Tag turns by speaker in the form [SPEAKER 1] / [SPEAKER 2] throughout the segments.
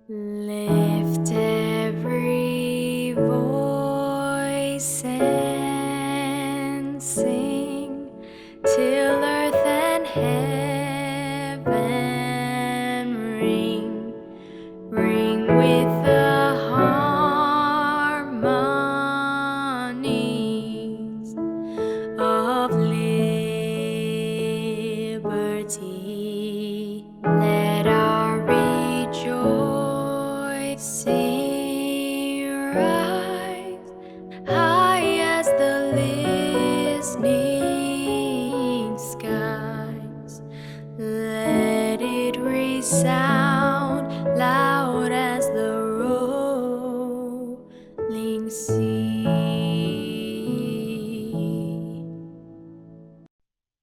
[SPEAKER 1] Lift every voice and sing till earth and heaven ring, ring with the harmonies of liberty. Let our rejoicing rise high as the listening skies. Let it resound loud as the rolling sea.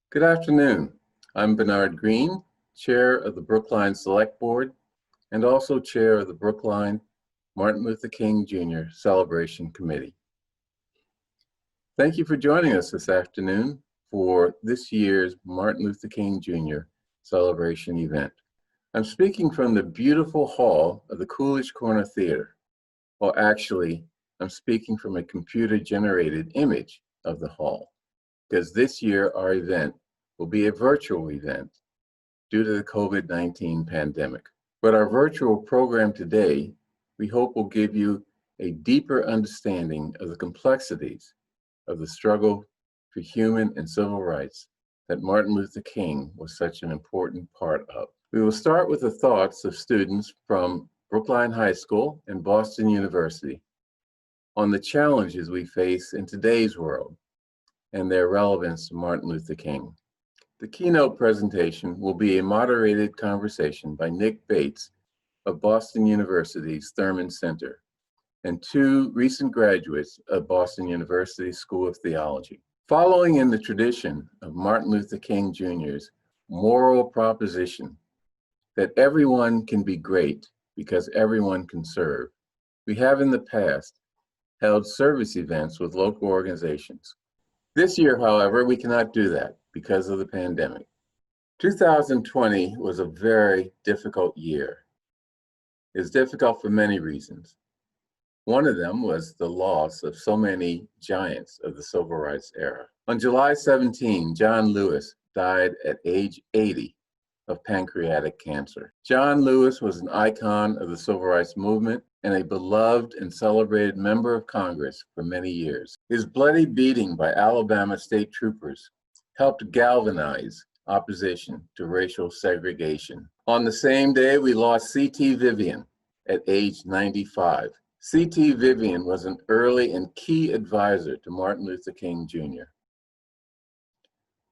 [SPEAKER 2] Good afternoon. I'm Bernard Greene, Chair of the Brookline Select Board and also Chair of the Brookline Martin Luther King Jr. Celebration Committee. Thank you for joining us this afternoon for this year's Martin Luther King Jr. Celebration event. I'm speaking from the beautiful hall of the Coolidge Corner Theater. Well, actually, I'm speaking from a computer-generated image of the hall, because this year our event will be a virtual event due to the COVID-19 pandemic. But our virtual program today, we hope will give you a deeper understanding of the complexities of the struggle for human and civil rights that Martin Luther King was such an important part of. We will start with the thoughts of students from Brookline High School and Boston University on the challenges we face in today's world and their relevance to Martin Luther King. The keynote presentation will be a moderated conversation by Nick Bates of Boston University's Thurman Center and two recent graduates of Boston University School of Theology. Following in the tradition of Martin Luther King Jr.'s moral proposition that everyone can be great because everyone can serve, we have in the past held service events with local organizations. This year, however, we cannot do that because of the pandemic. 2020 was a very difficult year. It was difficult for many reasons. One of them was the loss of so many giants of the civil rights era. On July 17, John Lewis died at age 80 of pancreatic cancer. John Lewis was an icon of the civil rights movement and a beloved and celebrated member of Congress for many years. His bloody beating by Alabama state troopers helped galvanize opposition to racial segregation. On the same day, we lost C.T. Vivian at age 95. C.T. Vivian was an early and key advisor to Martin Luther King Jr.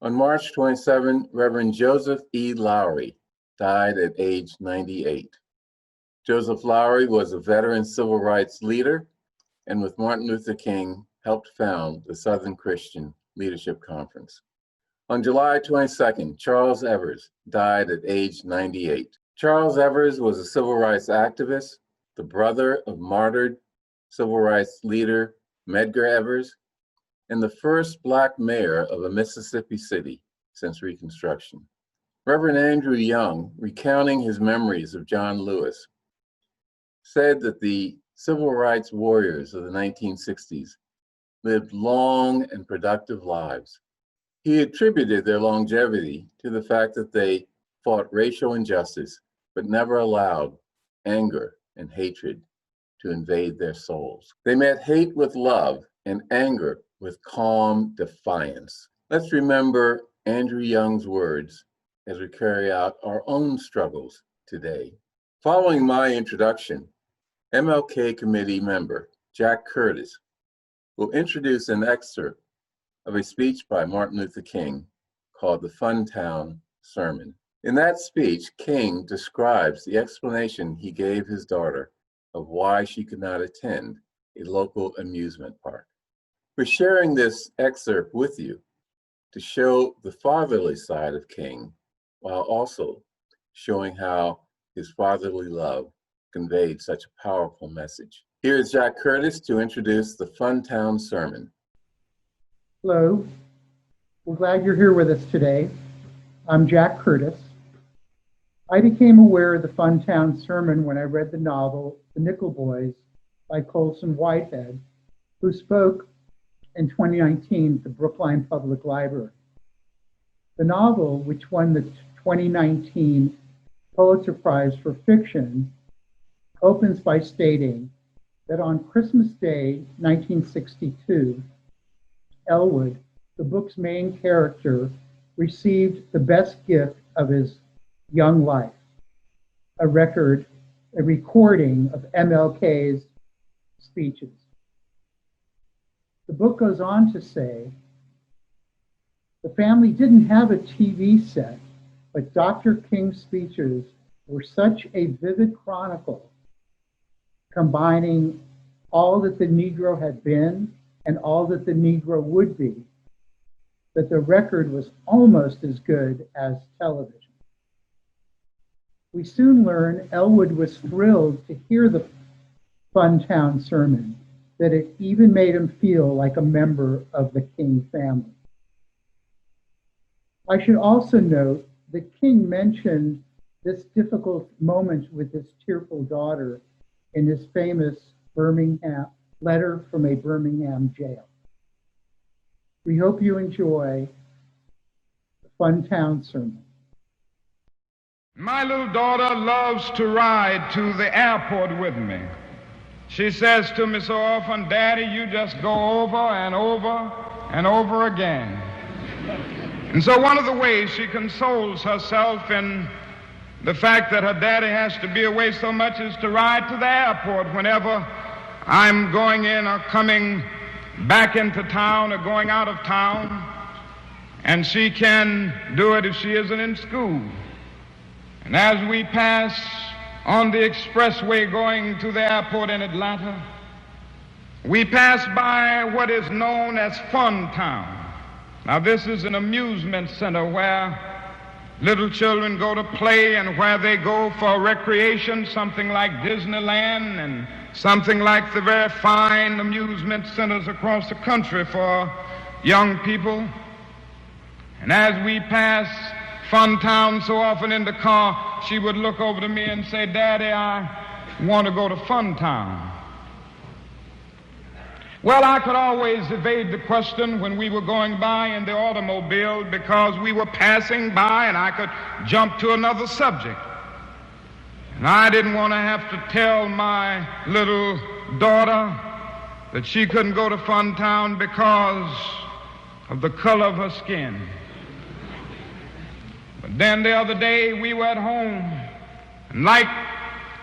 [SPEAKER 2] On March 27, Reverend Joseph E. Lowry died at age 98. Joseph Lowry was a veteran civil rights leader and with Martin Luther King helped found the Southern Christian Leadership Conference. On July 22nd, Charles Evers died at age 98. Charles Evers was a civil rights activist, the brother of martyred civil rights leader Medgar Evers, and the first Black mayor of a Mississippi city since Reconstruction. Reverend Andrew Young, recounting his memories of John Lewis, said that the civil rights warriors of the 1960s lived long and productive lives. He attributed their longevity to the fact that they fought racial injustice, but never allowed anger and hatred to invade their souls. They met hate with love and anger with calm defiance. Let's remember Andrew Young's words as we carry out our own struggles today. Following my introduction, MLK Committee member Jack Curtis will introduce an excerpt of a speech by Martin Luther King called the Funtown Sermon. In that speech, King describes the explanation he gave his daughter of why she could not attend a local amusement park. We're sharing this excerpt with you to show the fatherly side of King, while also showing how his fatherly love conveyed such a powerful message. Here is Jack Curtis to introduce the Funtown Sermon.
[SPEAKER 3] Hello, we're glad you're here with us today. I'm Jack Curtis. I became aware of the Funtown Sermon when I read the novel The Nickel Boys by Colson Whitehead, who spoke in 2019 at the Brookline Public Library. The novel, which won the 2019 Pulitzer Prize for Fiction, opens by stating that on Christmas Day, 1962, Elwood, the book's main character, received the best gift of his young life, a recording of MLK's speeches. The book goes on to say, the family didn't have a TV set, but Dr. King's speeches were such a vivid chronicle, combining all that the Negro had been and all that the Negro would be, that the record was almost as good as television. We soon learned Elwood was thrilled to hear the Funtown Sermon, that it even made him feel like a member of the King family. I should also note that King mentioned this difficult moment with his tearful daughter in his famous letter from a Birmingham jail. We hope you enjoy the Funtown Sermon.
[SPEAKER 4] My little daughter loves to ride to the airport with me. She says to me so often, "Daddy, you just go over and over and over again." And so one of the ways she consoles herself in the fact that her daddy has to be away so much is to ride to the airport whenever I'm going in or coming back into town or going out of town. And she can do it if she isn't in school. And as we pass on the expressway going to the airport in Atlanta, we pass by what is known as Funtown. Now, this is an amusement center where little children go to play and where they go for recreation, something like Disneyland and something like the very fine amusement centers across the country for young people. And as we pass Funtown so often in the car, she would look over to me and say, "Daddy, I want to go to Funtown." Well, I could always evade the question when we were going by in the automobile because we were passing by and I could jump to another subject. And I didn't want to have to tell my little daughter that she couldn't go to Funtown because of the color of her skin. But then the other day we were at home, and like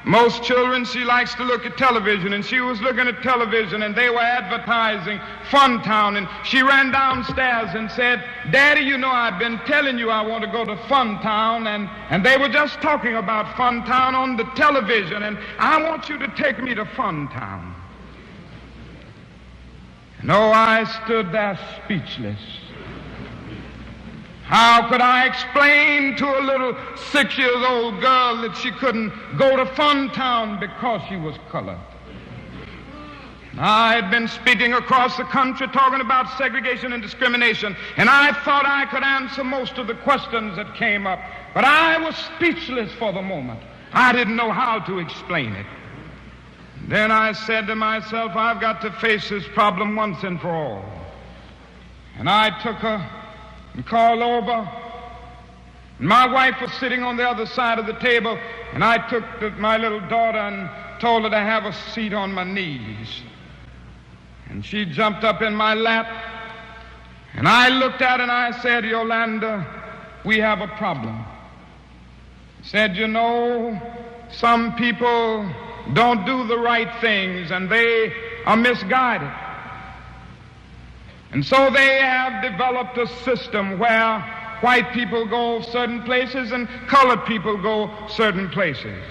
[SPEAKER 4] most children, she likes to look at television, and she was looking at television and they were advertising Funtown, and she ran downstairs and said, "Daddy, you know I've been telling you I want to go to Funtown, and they were just talking about Funtown on the television, and I want you to take me to Funtown." No, I stood there speechless. How could I explain to a little 6-year-old girl that she couldn't go to Funtown because she was colored? I had been speaking across the country talking about segregation and discrimination, and I thought I could answer most of the questions that came up, but I was speechless for the moment. I didn't know how to explain it. Then I said to myself, I've got to face this problem once and for all. And I took her and called over. And my wife was sitting on the other side of the table, and I took my little daughter and told her to have a seat on my knees. And she jumped up in my lap, and I looked at her and I said, "Yolanda, we have a problem." I said, "You know, some people don't do the right things and they are misguided. And so they have developed a system where white people go certain places and colored people go certain places."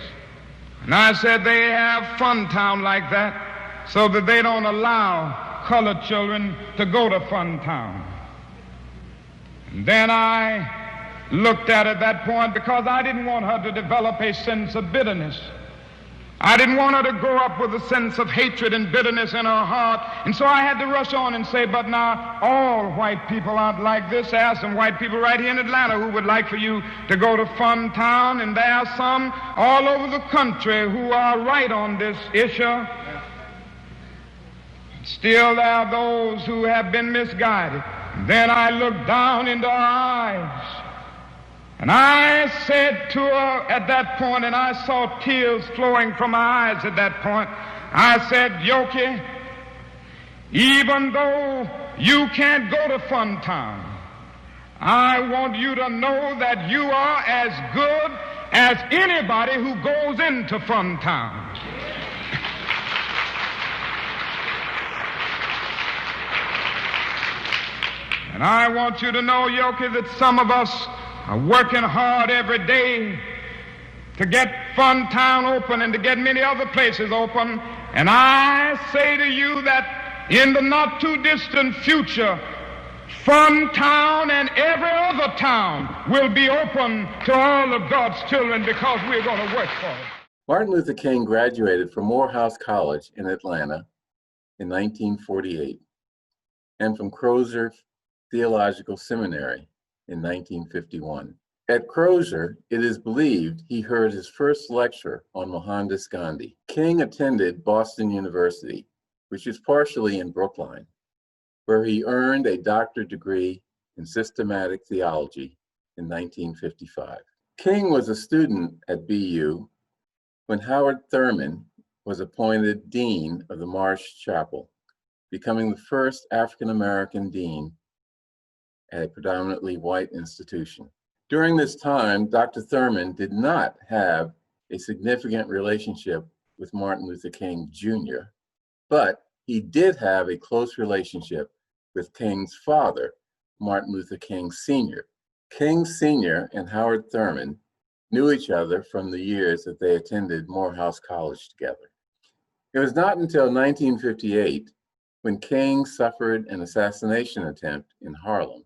[SPEAKER 4] And I said they have Funtown like that so that they don't allow colored children to go to Funtown. And then I looked at that point because I didn't want her to develop a sense of bitterness. I didn't want her to grow up with a sense of hatred and bitterness in her heart. And so I had to rush on and say, but now all white people aren't like this. There are some white people right here in Atlanta who would like for you to go to Funtown, and there are some all over the country who are right on this issue. Still, there are those who have been misguided. Then I looked down into her eyes, and I said to her at that point, and I saw tears flowing from her eyes at that point, I said, Yoki, even though you can't go to Funtown, I want you to know that you are as good as anybody who goes into Funtown. And I want you to know, Yoki, that some of us are working hard every day to get Funtown open and to get many other places open. And I say to you that in the not too distant future, Funtown and every other town will be open to all of God's children because we're going to work for it.
[SPEAKER 2] Martin Luther King graduated from Morehouse College in Atlanta in 1948 and from Crozer Theological Seminary in 1951. At Crozer, it is believed he heard his first lecture on Mohandas Gandhi. King attended Boston University, which is partially in Brookline, where he earned a doctorate degree in systematic theology in 1955. King was a student at BU when Howard Thurman was appointed Dean of the Marsh Chapel, becoming the first African-American dean at a predominantly white institution. During this time, Dr. Thurman did not have a significant relationship with Martin Luther King Jr., but he did have a close relationship with King's father, Martin Luther King Sr. King Sr. and Howard Thurman knew each other from the years that they attended Morehouse College together. It was not until 1958, when King suffered an assassination attempt in Harlem,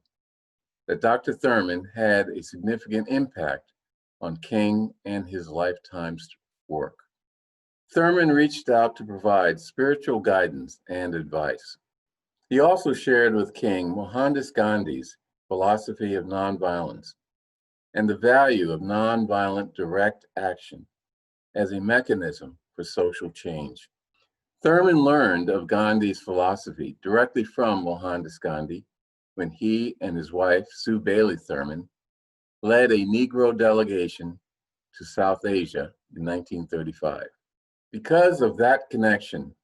[SPEAKER 2] that Dr. Thurman had a significant impact on King and his lifetime's work. Thurman reached out to provide spiritual guidance and advice. He also shared with King Mohandas Gandhi's philosophy of nonviolence and the value of nonviolent direct action as a mechanism for social change. Thurman learned of Gandhi's philosophy directly from Mohandas Gandhi when he and his wife, Sue Bailey Thurman, led a Negro delegation to South Asia in 1935. Because of that connection,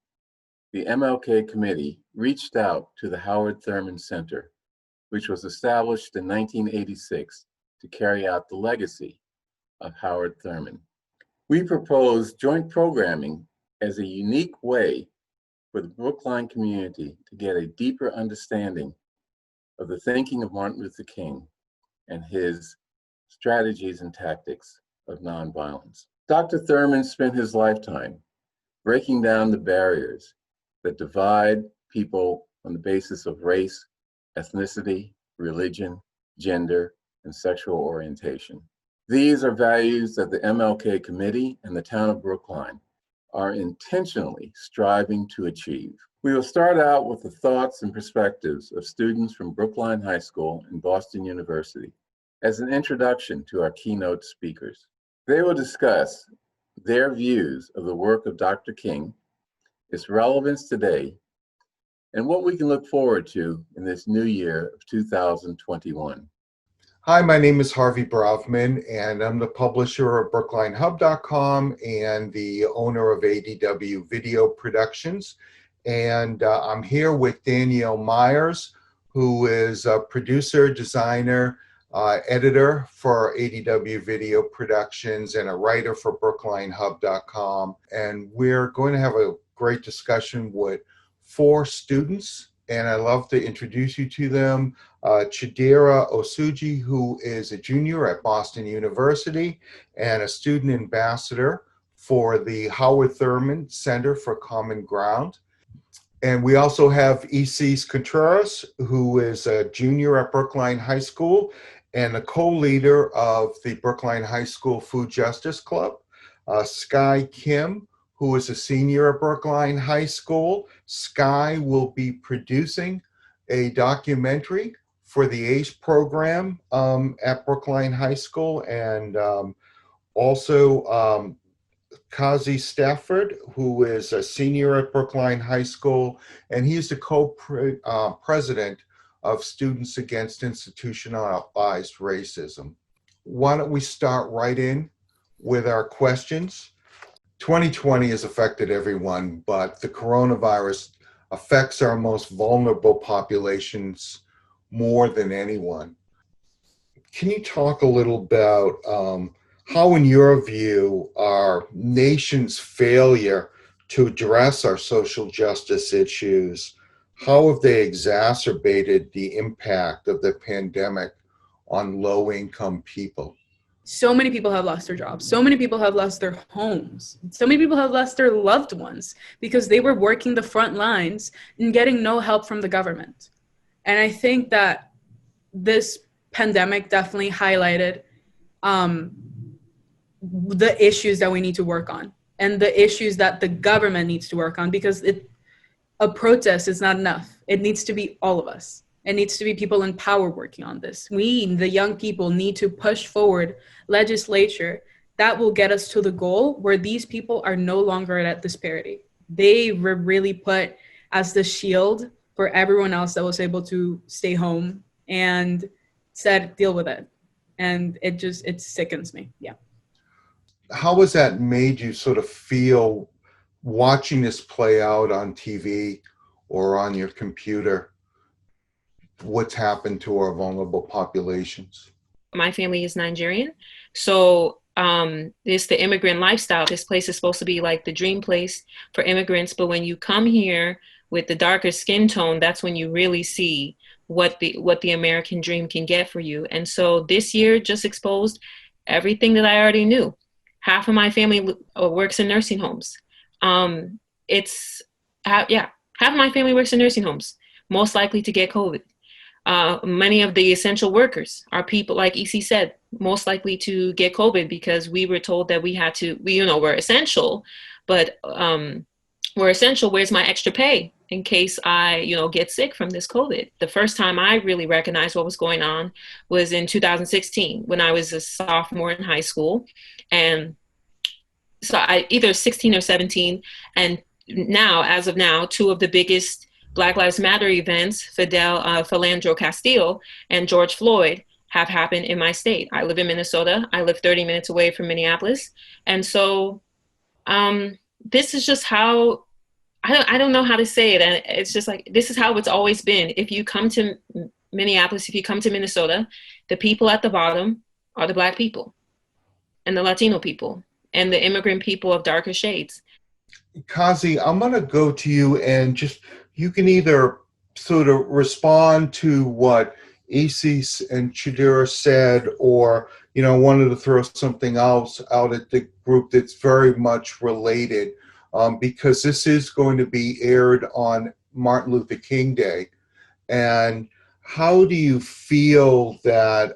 [SPEAKER 2] the MLK Committee reached out to the Howard Thurman Center, which was established in 1986 to carry out the legacy of Howard Thurman. We proposed joint programming as a unique way for the Brookline community to get a deeper understanding of the thinking of Martin Luther King and his strategies and tactics of nonviolence. Dr. Thurman spent his lifetime breaking down the barriers that divide people on the basis of race, ethnicity, religion, gender, and sexual orientation. These are values that the MLK Committee and the town of Brookline are intentionally striving to achieve. We will start out with the thoughts and perspectives of students from Brookline High School and Boston University as an introduction to our keynote speakers. They will discuss their views of the work of Dr. King, its relevance today, and what we can look forward to in this new year of 2021.
[SPEAKER 5] Hi, my name is Harvey Bravman, and I'm the publisher of BrooklineHub.com and the owner of ADW Video Productions. And I'm here with Danielle Myers, who is a producer, designer, editor for ADW Video Productions and a writer for BrooklineHub.com. And we're going to have a great discussion with 4 students, and I'd love to introduce you to them. Chidera Osuji, who is a junior at Boston University and a student ambassador for the Howard Thurman Center for Common Ground. And we also have EC's Contreras, who is a junior at Brookline High School and a co-leader of the Brookline High School Food Justice Club. Sky Kim, who is a senior at Brookline High School. Sky will be producing a documentary for the ACE program at Brookline High School, and also Kazi Stafford, who is a senior at Brookline High School, and he's the co-president of Students Against Institutionalized Racism. Why don't we start right in with our questions? 2020 has affected everyone, but the coronavirus affects our most vulnerable populations more than anyone. Can you talk a little about how, in your view, our nation's failure to address our social justice issues, how have they exacerbated the impact of the pandemic on low-income people?
[SPEAKER 6] So many people have lost their jobs. So many people have lost their homes. So many people have lost their loved ones because they were working the front lines and getting no help from the government. And I think that this pandemic definitely highlighted the issues that we need to work on and the issues that the government needs to work on, because a protest is not enough. It needs to be all of us. It needs to be people in power working on this. We, the young people, need to push forward legislature that will get us to the goal where these people are no longer at disparity. They were really put as the shield for everyone else that was able to stay home and said, deal with it. And it sickens me. Yeah.
[SPEAKER 5] How has that made you sort of feel watching this play out on TV or on your computer? What's happened to our vulnerable populations?
[SPEAKER 7] My family is Nigerian, so it's the immigrant lifestyle. This place is supposed to be like the dream place for immigrants, but when you come here with the darker skin tone, that's when you really see what the American dream can get for you. And so this year just exposed everything that I already knew. Half of my family works in nursing homes. Half of my family works in nursing homes, most likely to get COVID. Many of the essential workers are people, like EC said, most likely to get COVID because we were told that we're essential, but we're essential. Where's my extra pay in case I, get sick from this COVID? The first time I really recognized what was going on was in 2016 when I was a sophomore in high school. And so I either 16 or 17. And now, as of now, two of the biggest Black Lives Matter events, Philandro Castile and George Floyd, have happened in my state. I live in Minnesota. I live 30 minutes away from Minneapolis. And so this is just how, I don't know how to say it. And it's just like, this is how it's always been. If you come to Minneapolis, if you come to Minnesota, the people at the bottom are the Black people and the Latino people and the immigrant people of darker shades.
[SPEAKER 5] Kazi, I'm going to go to you and just, you can either sort of respond to what Isis and Chidera said, or, wanted to throw something else out at the group that's very much related, because this is going to be aired on Martin Luther King Day. And how do you feel that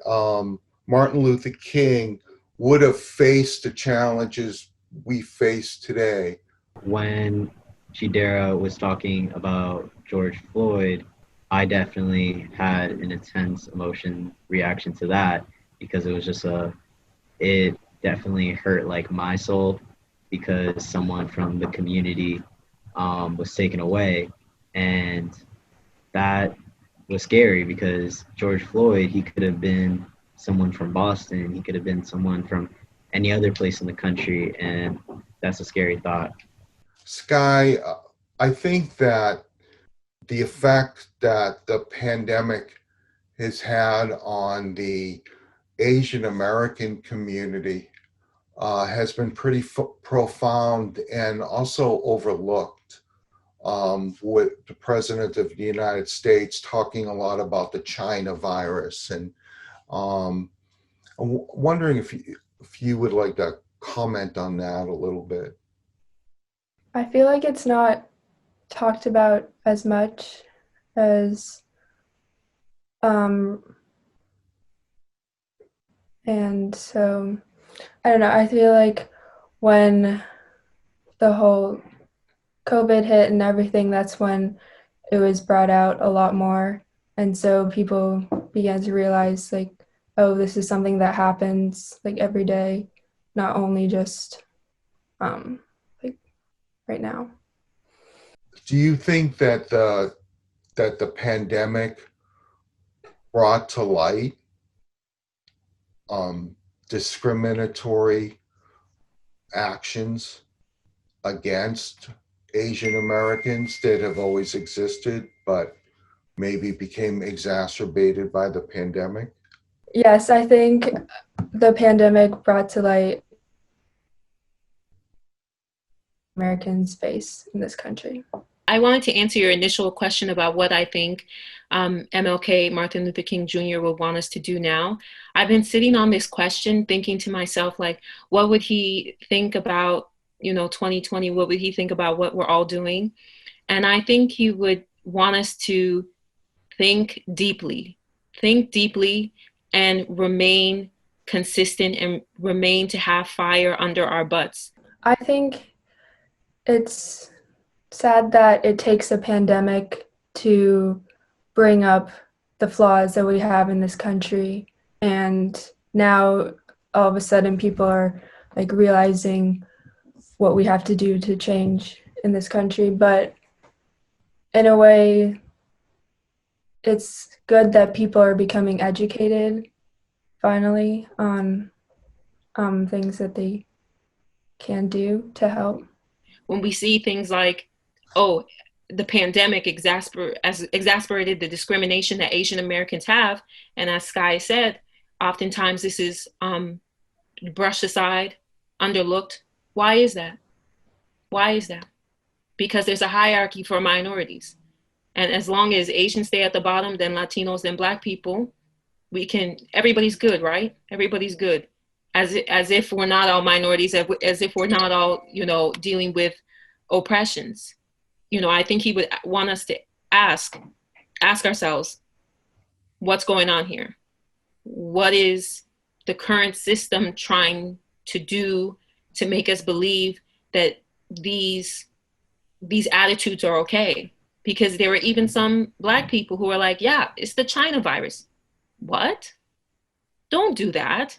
[SPEAKER 5] Martin Luther King would have faced the challenges we face today?
[SPEAKER 8] When Chidera was talking about George Floyd, I definitely had an intense emotion reaction to that, because it was just it definitely hurt like my soul, because someone from the community was taken away. And that was scary, because George Floyd, he could have been someone from Boston, he could have been someone from any other place in the country, and that's a scary thought.
[SPEAKER 5] Sky, I think that the effect that the pandemic has had on the Asian American community has been pretty profound and also overlooked, with the President of the United States talking a lot about the China virus. And I'm wondering if you would like to comment on that a little bit.
[SPEAKER 9] I feel like it's not talked about as much as and so I don't know, I feel like when the whole COVID hit and everything, that's when it was brought out a lot more. And so people began to realize like, oh, this is something that happens like every day, not only just like right now.
[SPEAKER 5] Do you think that the pandemic brought to light discriminatory actions against Asian Americans that have always existed, but maybe became exacerbated by the pandemic?
[SPEAKER 9] Yes, I think the pandemic brought to light Americans face in this country.
[SPEAKER 7] I wanted to answer your initial question about what I think MLK, Martin Luther King Jr. would want us to do now. I've been sitting on this question thinking to myself, like, what would he think about, 2020? What would he think about what we're all doing? And I think he would want us to think deeply and remain consistent and remain to have fire under our butts.
[SPEAKER 9] I think it's sad that it takes a pandemic to bring up the flaws that we have in this country. And now all of a sudden people are like realizing what we have to do to change in this country. But in a way, it's good that people are becoming educated finally on things that they can do to help.
[SPEAKER 7] When we see things like, oh, the pandemic exasperated the discrimination that Asian Americans have, and as Sky said, oftentimes this is brushed aside, underlooked. Why is that? Because there's a hierarchy for minorities. And as long as Asians stay at the bottom, then Latinos, then Black people, everybody's good, right? Everybody's good. As if we're not all minorities, as if we're not all, dealing with oppressions. I think he would want us to ask ourselves, what's going on here? What is the current system trying to do to make us believe that these attitudes are okay? Because there were even some Black people who are like, yeah, it's the China virus. What? Don't do that.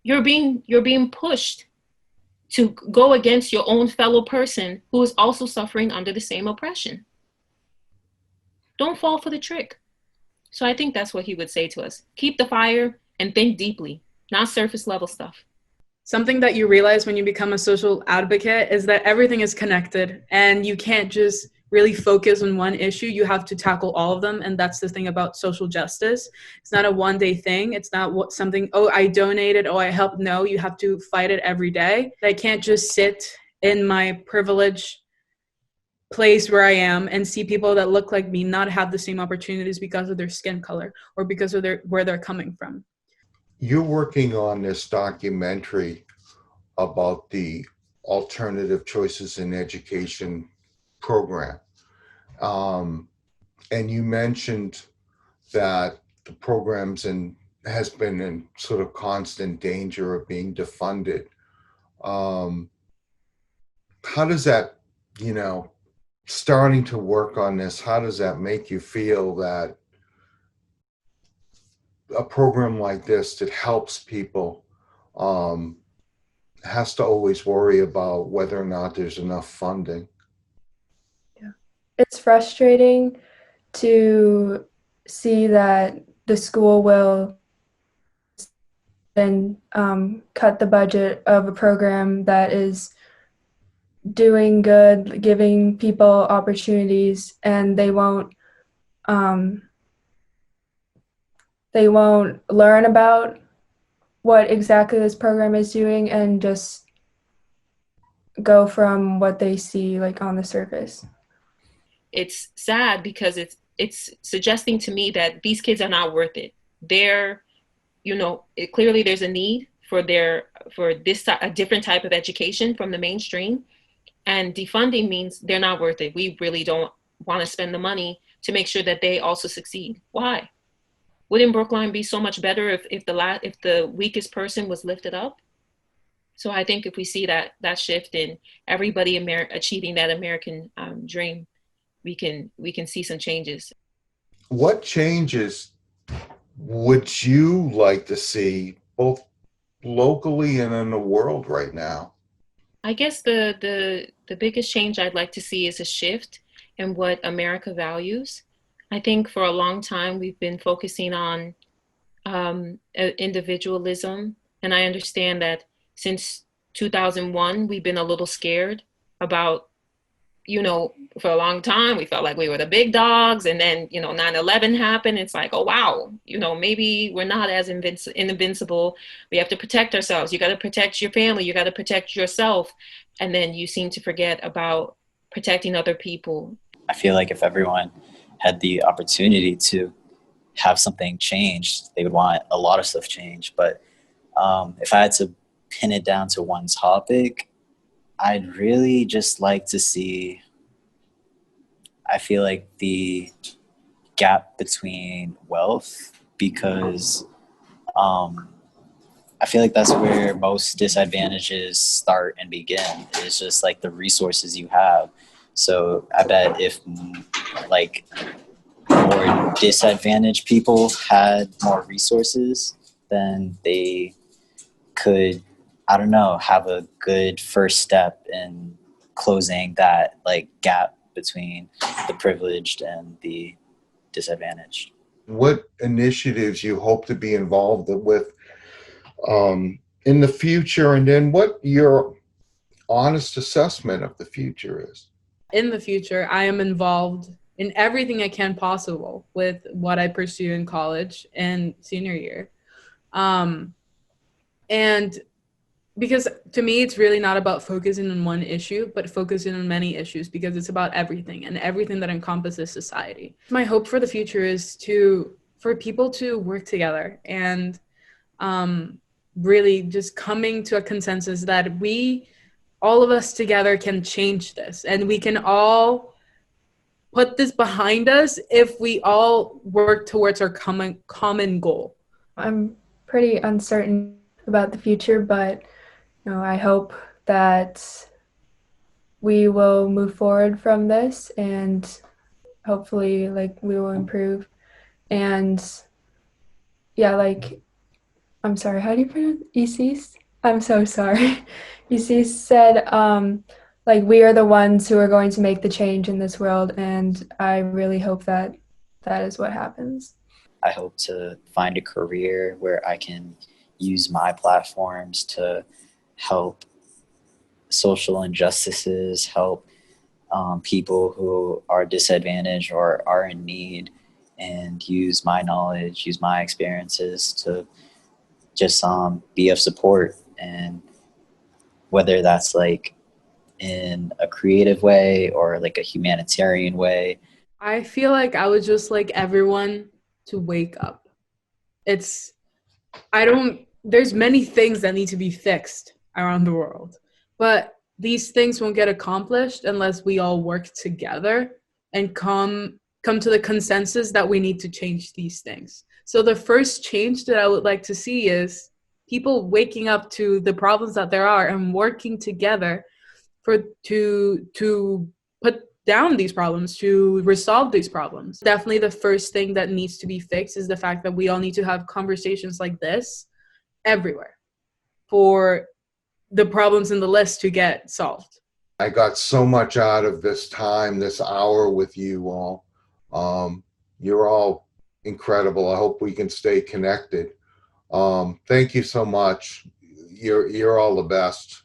[SPEAKER 7] You're being pushed to go against your own fellow person who is also suffering under the same oppression. Don't fall for the trick. So I think that's what he would say to us. Keep the fire and think deeply, not surface level stuff.
[SPEAKER 6] Something that you realize when you become a social advocate is that everything is connected and you can't just really focus on one issue. You have to tackle all of them. And that's the thing about social justice. It's not a one-day thing. It's not something, oh, I donated, oh, I helped. No, you have to fight it every day. I can't just sit in my privileged place where I am and see people that look like me not have the same opportunities because of their skin color or because of where they're coming from.
[SPEAKER 5] You're working on this documentary about the alternative choices in education program. And you mentioned that the program's has been in sort of constant danger of being defunded. How does that, starting to work on this, how does that make you feel that a program like this that helps people has to always worry about whether or not there's enough funding?
[SPEAKER 9] Yeah, it's frustrating to see that the school will then cut the budget of a program that is doing good, giving people opportunities, and they won't learn about what exactly this program is doing and just go from what they see like on the surface.
[SPEAKER 7] It's sad because it's suggesting to me that these kids are not worth it. They're, clearly there's a need for a different type of education from the mainstream. And defunding means they're not worth it. We really don't want to spend the money to make sure that they also succeed. Why? Wouldn't Brookline be so much better if the weakest person was lifted up? So I think if we see that shift in everybody achieving that American dream, we can see some changes.
[SPEAKER 5] What changes would you like to see both locally and in the world right now?
[SPEAKER 7] I guess the biggest change I'd like to see is a shift in what America values. I think for a long time we've been focusing on individualism, and I understand that since 2001 we've been a little scared about, for a long time we felt like we were the big dogs, and then 9/11 happened. It's like, oh wow, maybe we're not as invincible. We have to protect ourselves. You got to protect your family, you got to protect yourself, and then you seem to forget about protecting other people.
[SPEAKER 10] I feel like if everyone had the opportunity to have something changed, they would want a lot of stuff changed. But if I had to pin it down to one topic, I'd really just like to see, I feel like, the gap between wealth, because I feel like that's where most disadvantages start and begin. It's just like the resources you have. So I bet if like more disadvantaged people had more resources, then they could, I don't know, have a good first step in closing that like gap between the privileged and the disadvantaged.
[SPEAKER 5] What initiatives you hope to be involved with in the future, and then what your honest assessment of the future is?
[SPEAKER 6] In the future, I am involved in everything I can possible with what I pursue in college and senior year. And because to me, it's really not about focusing on one issue, but focusing on many issues, because it's about everything and everything that encompasses society. My hope for the future is for people to work together and really just coming to a consensus that all of us together can change this, and we can all put this behind us if we all work towards our common goal.
[SPEAKER 9] I'm pretty uncertain about the future, but I hope that we will move forward from this, and hopefully we will improve. And I'm sorry, how do you pronounce Isis? I'm so sorry. Isis said we are the ones who are going to make the change in this world, and I really hope that is what happens.
[SPEAKER 10] I hope to find a career where I can use my platforms to help social injustices, help people who are disadvantaged or are in need, and use my knowledge, use my experiences to just be of support. And whether that's in a creative way or a humanitarian way.
[SPEAKER 6] I feel like I would just like everyone to wake up. There's many things that need to be fixed around the world, but these things won't get accomplished unless we all work together and come to the consensus that we need to change these things. So the first change that I would like to see is people waking up to the problems that there are and working together to put down these problems, to resolve these problems. Definitely the first thing that needs to be fixed is the fact that we all need to have conversations like this everywhere for the problems in the list to get solved.
[SPEAKER 5] I got so much out of this time, this hour with you all. You're all incredible. I hope we can stay connected. Thank you so much. You're all the best.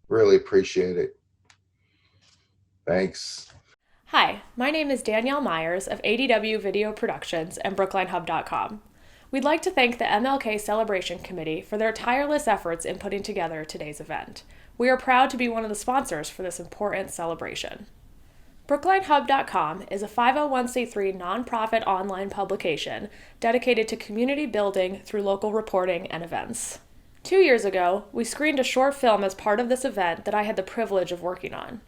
[SPEAKER 5] Really appreciate it. Thanks.
[SPEAKER 11] Hi, my name is Danielle Myers of ADW Video Productions and BrooklineHub.com. We'd like to thank the MLK Celebration Committee for their tireless efforts in putting together today's event. We are proud to be one of the sponsors for this important celebration. BrooklineHub.com is a 501c3 nonprofit online publication dedicated to community building through local reporting and events. 2 years ago, we screened a short film as part of this event that I had the privilege of working on.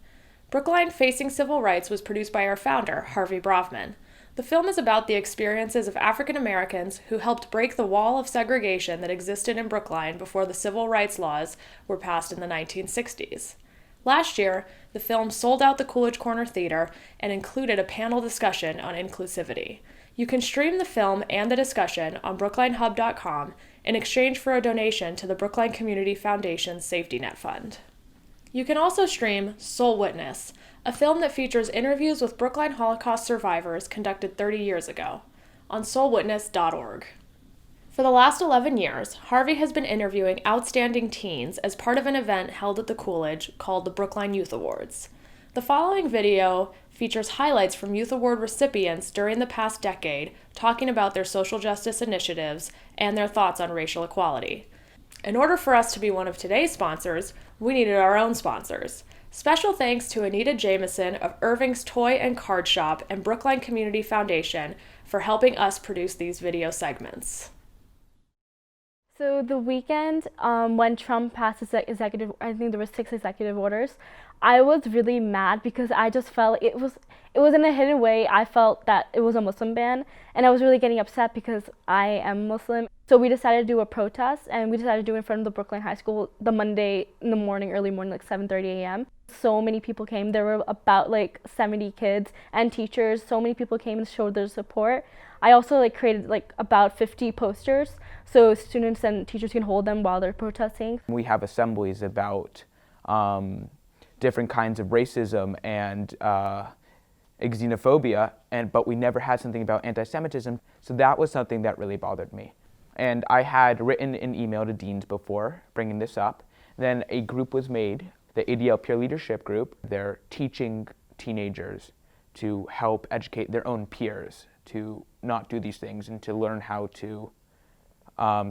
[SPEAKER 11] Brookline Facing Civil Rights was produced by our founder, Harvey Bravman. The film is about the experiences of African Americans who helped break the wall of segregation that existed in Brookline before the civil rights laws were passed in the 1960s. Last year, the film sold out the Coolidge Corner Theater and included a panel discussion on inclusivity. You can stream the film and the discussion on BrooklineHub.com in exchange for a donation to the Brookline Community Foundation's Safety Net Fund. You can also stream Soul Witness, a film that features interviews with Brookline Holocaust survivors conducted 30 years ago, on soulwitness.org. For the last 11 years, Harvey has been interviewing outstanding teens as part of an event held at the Coolidge called the Brookline Youth Awards. The following video features highlights from Youth Award recipients during the past decade talking about their social justice initiatives and their thoughts on racial equality. In order for us to be one of today's sponsors, we needed our own sponsors. Special thanks to Anita Jameson of Irving's Toy and Card Shop and Brookline Community Foundation for helping us produce these video segments.
[SPEAKER 12] So the weekend when Trump passed his executive, I think there were 6 executive orders, I was really mad because I just felt it was in a hidden way. I felt that it was a Muslim ban, and I was really getting upset because I am Muslim. So we decided to do a protest, and we decided to do it in front of the Brookline High School the Monday in the morning, early morning, like 7:30 a.m. So many people came. There were about like 70 kids and teachers. So many people came and showed their support. I also created about 50 posters so students and teachers can hold them while they're protesting.
[SPEAKER 13] We have assemblies about different kinds of racism and xenophobia, but we never had something about anti-Semitism, so that was something that really bothered me. And I had written an email to deans before bringing this up. Then a group was made, the ADL Peer Leadership Group. They're teaching teenagers to help educate their own peers to not do these things and to learn how to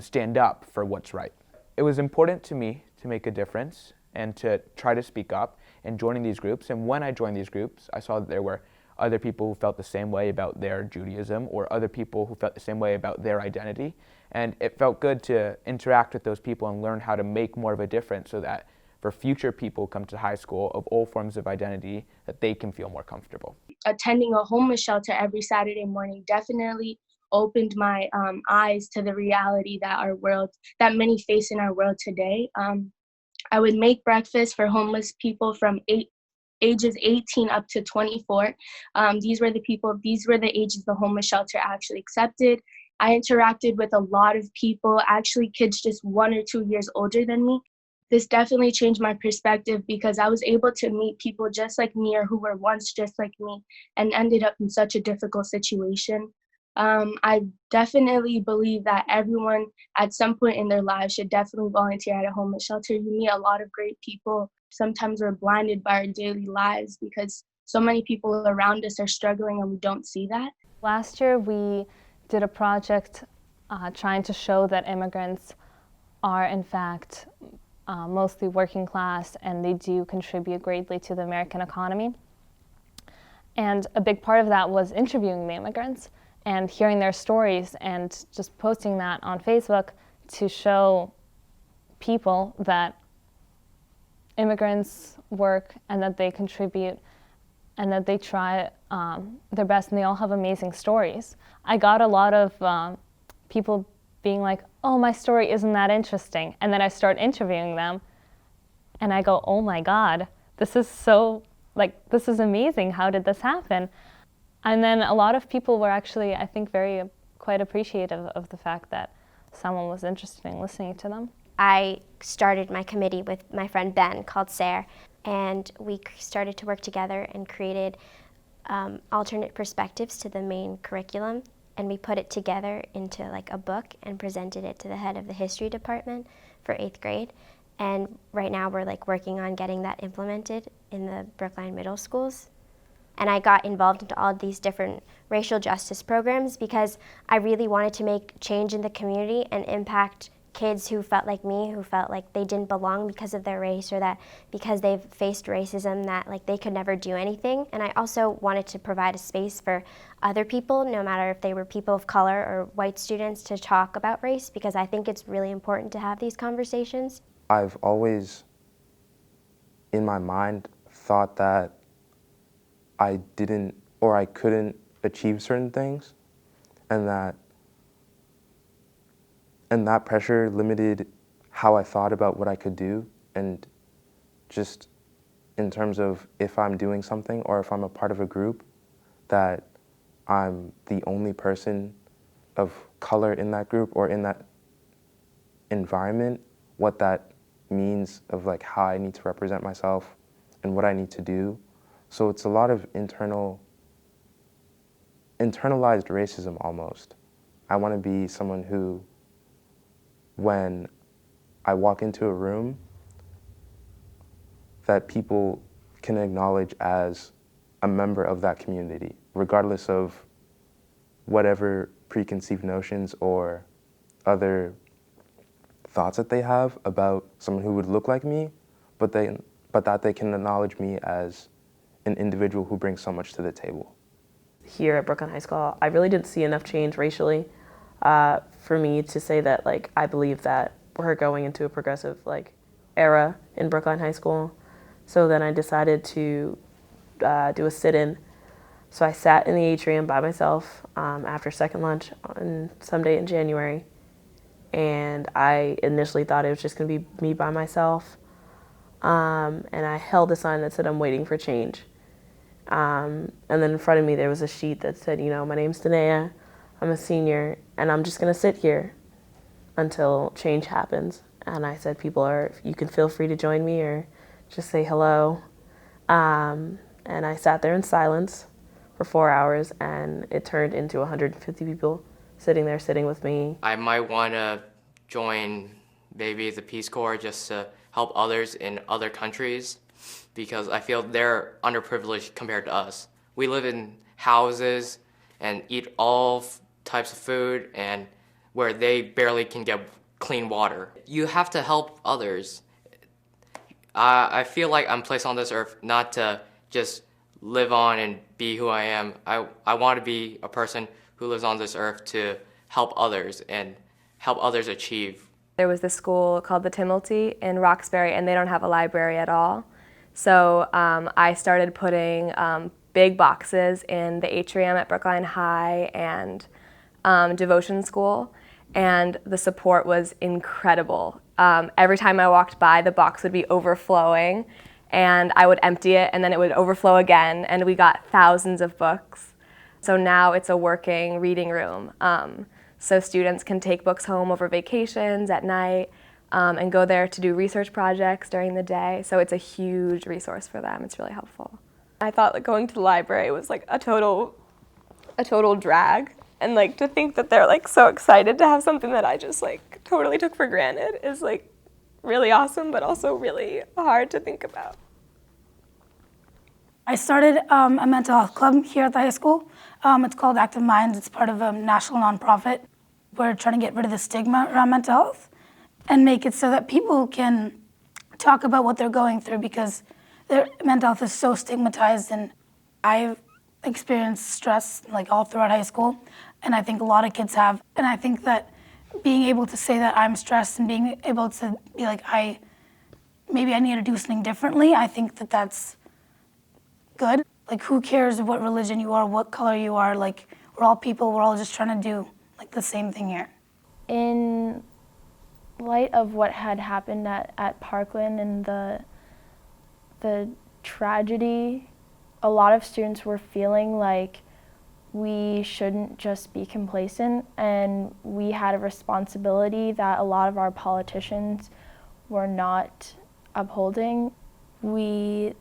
[SPEAKER 13] stand up for what's right. It was important to me to make a difference and to try to speak up and joining these groups. And when I joined these groups, I saw that there were other people who felt the same way about their Judaism or other people who felt the same way about their identity. And it felt good to interact with those people and learn how to make more of a difference so that for future people who come to high school of all forms of identity, that they can feel more comfortable.
[SPEAKER 14] Attending a homeless shelter every Saturday morning definitely opened my eyes to the reality that many face in our world today. I would make breakfast for homeless people from ages 18 up to 24. These were the ages the homeless shelter actually accepted. I interacted with a lot of people, actually kids just 1 or 2 years older than me. This definitely changed my perspective because I was able to meet people just like me or who were once just like me and ended up in such a difficult situation. I definitely believe that everyone at some point in their lives should definitely volunteer at a homeless shelter. You meet a lot of great people. Sometimes we're blinded by our daily lives because so many people around us are struggling and we don't see that.
[SPEAKER 12] Last year we did a project trying to show that immigrants are in fact mostly working class and they do contribute greatly to the American economy. And a big part of that was interviewing the immigrants and hearing their stories and just posting that on Facebook to show people that immigrants work and that they contribute and that they try their best and they all have amazing stories. I got a lot of people being like, oh, my story isn't that interesting. And then I start interviewing them and I go, oh my God, this is amazing. How did this happen? And then a lot of people were actually, I think, quite appreciative of the fact that someone was interested in listening to them.
[SPEAKER 15] I started my committee with my friend Ben called SARE, and we started to work together and created alternate perspectives to the main curriculum, and we put it together into a book and presented it to the head of the history department for 8th grade. And right now we're working on getting that implemented in the Brookline middle schools. And I got involved into all of these different racial justice programs because I really wanted to make change in the community and impact kids who felt like me, who felt like they didn't belong because of their race or that because they've faced racism that they could never do anything. And I also wanted to provide a space for other people, no matter if they were people of color or white students, to talk about race because I think it's really important to have these conversations.
[SPEAKER 16] I've always, in my mind, thought that
[SPEAKER 13] I didn't or I couldn't achieve certain things, and that pressure limited how I thought about what I could do, and just in terms of if I'm doing something or if I'm a part of a group, that I'm the only person of color in that group or in that environment, what that means of like how I need to represent myself and what I need to do. So it's a lot of internalized racism almost. I want to be someone who, when I walk into a room, that people can acknowledge as a member of that community, regardless of whatever preconceived notions or other thoughts that they have about someone who would look like me, but that they can acknowledge me as an individual who brings so much to the table.
[SPEAKER 16] Here at Brookline High School, I really didn't see enough change racially for me to say that like I believe that we're going into a progressive like era in Brookline High School. So then I decided to do a sit-in. So I sat in the atrium by myself after second lunch on some day in January. And I initially thought it was just going to be me by myself. And I held a sign that said, "I'm waiting for change." And then in front of me there was a sheet that said, you know, my name's Danae, I'm a senior, and I'm just going to sit here until change happens. And I said, you can feel free to join me or just say hello. And I sat there in silence for 4 hours, and it turned into 150 people sitting with me.
[SPEAKER 17] I might want to join maybe the Peace Corps just to help others in other countries, because I feel they're underprivileged compared to us. We live in houses and eat all types of food, and where they barely can get clean water. You have to help others. I feel like I'm placed on this earth not to just live on and be who I am. I want to be a person who lives on this earth to help others and help others achieve.
[SPEAKER 18] There was this school called the Timilty in Roxbury, and they don't have a library at all. So I started putting big boxes in the atrium at Brookline High and Devotion School, and the support was incredible. Every time I walked by, the box would be overflowing, and I would empty it, and then it would overflow again, and we got thousands of books. So now it's a working reading room. So students can take books home over vacations at night and go there to do research projects during the day. So it's a huge resource for them. It's really helpful. I thought that going to the library was like a total drag. And like to think that they're like so excited to have something that I just like totally took for granted is like really awesome, but also really hard to think about.
[SPEAKER 19] I started a mental health club here at the high school. It's called Active Minds. It's part of a national nonprofit. We're trying to get rid of the stigma around mental health and make it so that people can talk about what they're going through, because their mental health is so stigmatized. And I've experienced stress like all throughout high school, and I think a lot of kids have. And I think that being able to say that I'm stressed and being able to be like, maybe I need to do something differently, I think that that's good. Like, who cares what religion you are, what color you are? Like, we're all people, we're all just trying to do like the same thing here.
[SPEAKER 12] In light of what had happened at Parkland and the tragedy, a lot of students were feeling like we shouldn't just be complacent, and we had a responsibility that a lot of our politicians were not upholding. We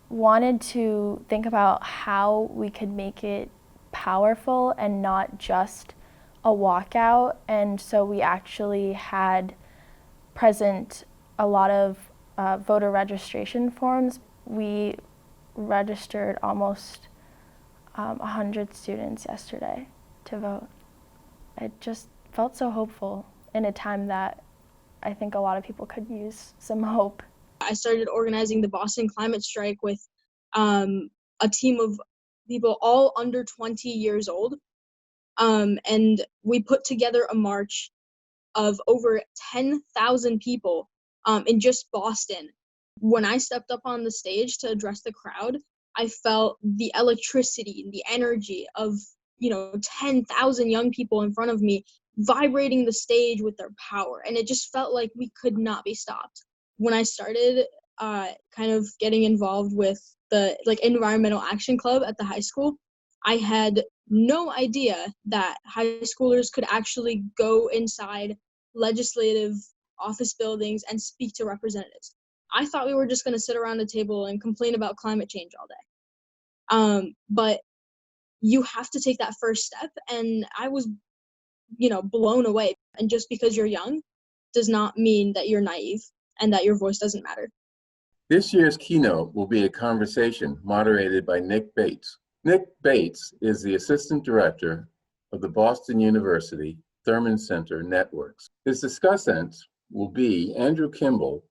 [SPEAKER 12] wanted to think about how we could make it powerful and not just a walkout, and so we actually had present a lot of voter registration forms. We registered almost 100 students yesterday to vote. It just felt so hopeful in a time that I think a lot of people could use some hope.
[SPEAKER 20] I started organizing the Boston Climate Strike with a team of people all under 20 years old. And we put together a march of over 10,000 people in just Boston. When I stepped up on the stage to address the crowd, I felt the electricity, the energy of, 10,000 young people in front of me vibrating the stage with their power. And it just felt like we could not be stopped. When I started kind of getting involved with the Environmental Action Club at the high school, I had no idea that high schoolers could actually go inside legislative office buildings and speak to representatives. I thought we were just going to sit around a table and complain about climate change all day. But you have to take that first step, and I was, blown away. And just because you're young does not mean that you're naive and that your voice doesn't matter.
[SPEAKER 2] This year's keynote will be a conversation moderated by Nick Bates. Nick Bates is the Assistant Director of the Boston University Thurman Center Networks. His discussants will be Andrew Kimball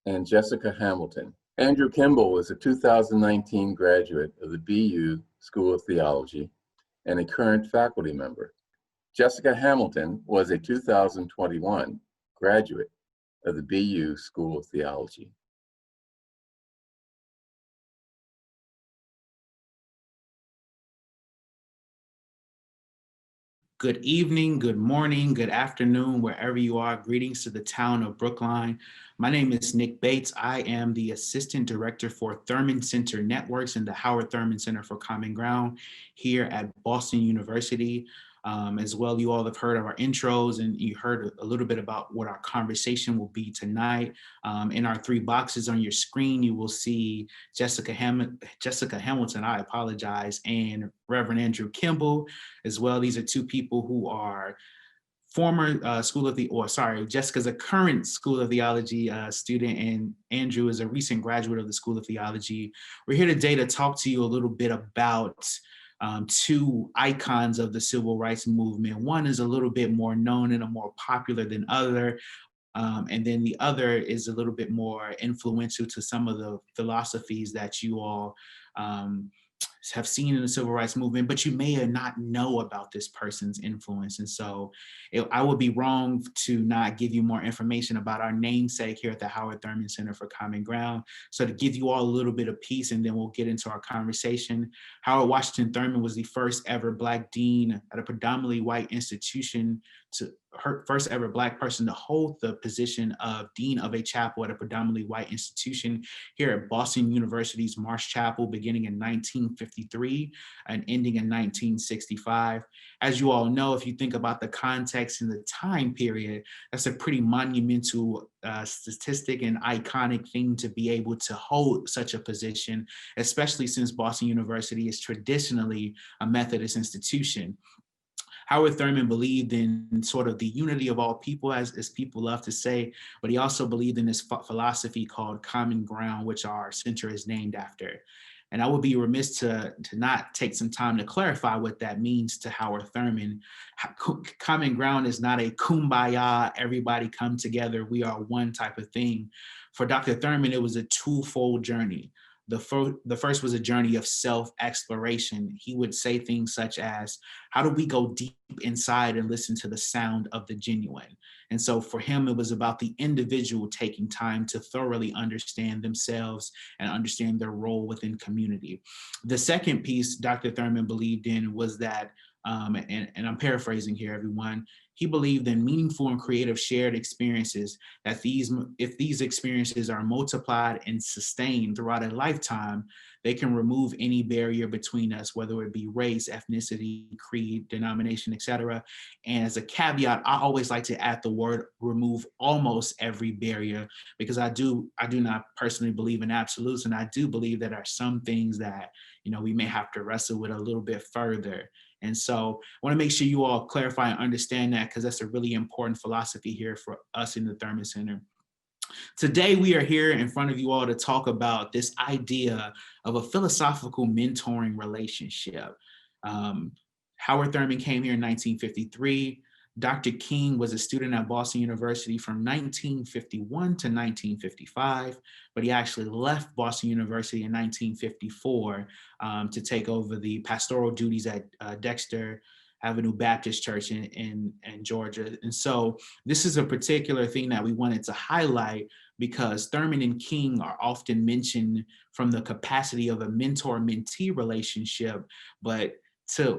[SPEAKER 2] and Jessica Hamilton. Andrew Kimball is a 2019 graduate of the BU School of Theology and a current faculty member. Jessica Hamilton was a 2021 graduate of the BU School of Theology.
[SPEAKER 21] Good evening, good morning, good afternoon, wherever you are. Greetings to the town of Brookline. My name is Nick Bates. I am the Assistant Director for Thurman Center Networks and the Howard Thurman Center for Common Ground here at Boston University. As well, you all have heard of our intros and you heard a little bit about what our conversation will be tonight. In our three boxes on your screen, you will see Jessica Hamilton, I apologize, and Reverend Andrew Kimball as well. These are two people who are former Jessica's a current School of Theology student, and Andrew is a recent graduate of the School of Theology. We're here today to talk to you a little bit about two icons of the civil rights movement. One is a little bit more known and more popular than other, and then the other is a little bit more influential to some of the philosophies that you all have seen in the civil rights movement, but you may not know about this person's influence. And so I would be wrong to not give you more information about our namesake here at the Howard Thurman Center for Common Ground. So to give you all a little bit of peace, and then we'll get into our conversation. Howard Washington Thurman was the first ever Black dean at a predominantly white institution, first ever Black person to hold the position of dean of a chapel at a predominantly white institution here at Boston University's Marsh Chapel, beginning in 1953 and ending in 1965. As you all know, if you think about the context and the time period, that's a pretty monumental statistic and iconic thing to be able to hold such a position, especially since Boston University is traditionally a Methodist institution. Howard Thurman believed in sort of the unity of all people, as people love to say, but he also believed in this philosophy called common ground, which our center is named after. And I would be remiss to not take some time to clarify what that means to Howard Thurman. Common ground is not a kumbaya, everybody come together, we are one type of thing. For Dr. Thurman, it was a twofold journey. The first was a journey of self-exploration. He would say things such as, how do we go deep inside and listen to the sound of the genuine? And so for him, it was about the individual taking time to thoroughly understand themselves and understand their role within community. The second piece Dr. Thurman believed in was that, and I'm paraphrasing here, everyone, he believed in meaningful and creative shared experiences, that if these experiences are multiplied and sustained throughout a lifetime, they can remove any barrier between us, whether it be race, ethnicity, creed, denomination, etc. And as a caveat, I always like to add the word remove almost every barrier, because I do not personally believe in absolutes, and I do believe that there are some things that we may have to wrestle with a little bit further. And so I want to make sure you all clarify and understand that, because that's a really important philosophy here for us in the Thurman Center. Today, we are here in front of you all to talk about this idea of a philosophical mentoring relationship. Howard Thurman came here in 1953. Dr. King was a student at Boston University from 1951 to 1955, but he actually left Boston University in 1954 to take over the pastoral duties at Dexter Avenue Baptist Church in Georgia. And so this is a particular thing that we wanted to highlight because Thurman and King are often mentioned from the capacity of a mentor-mentee relationship, but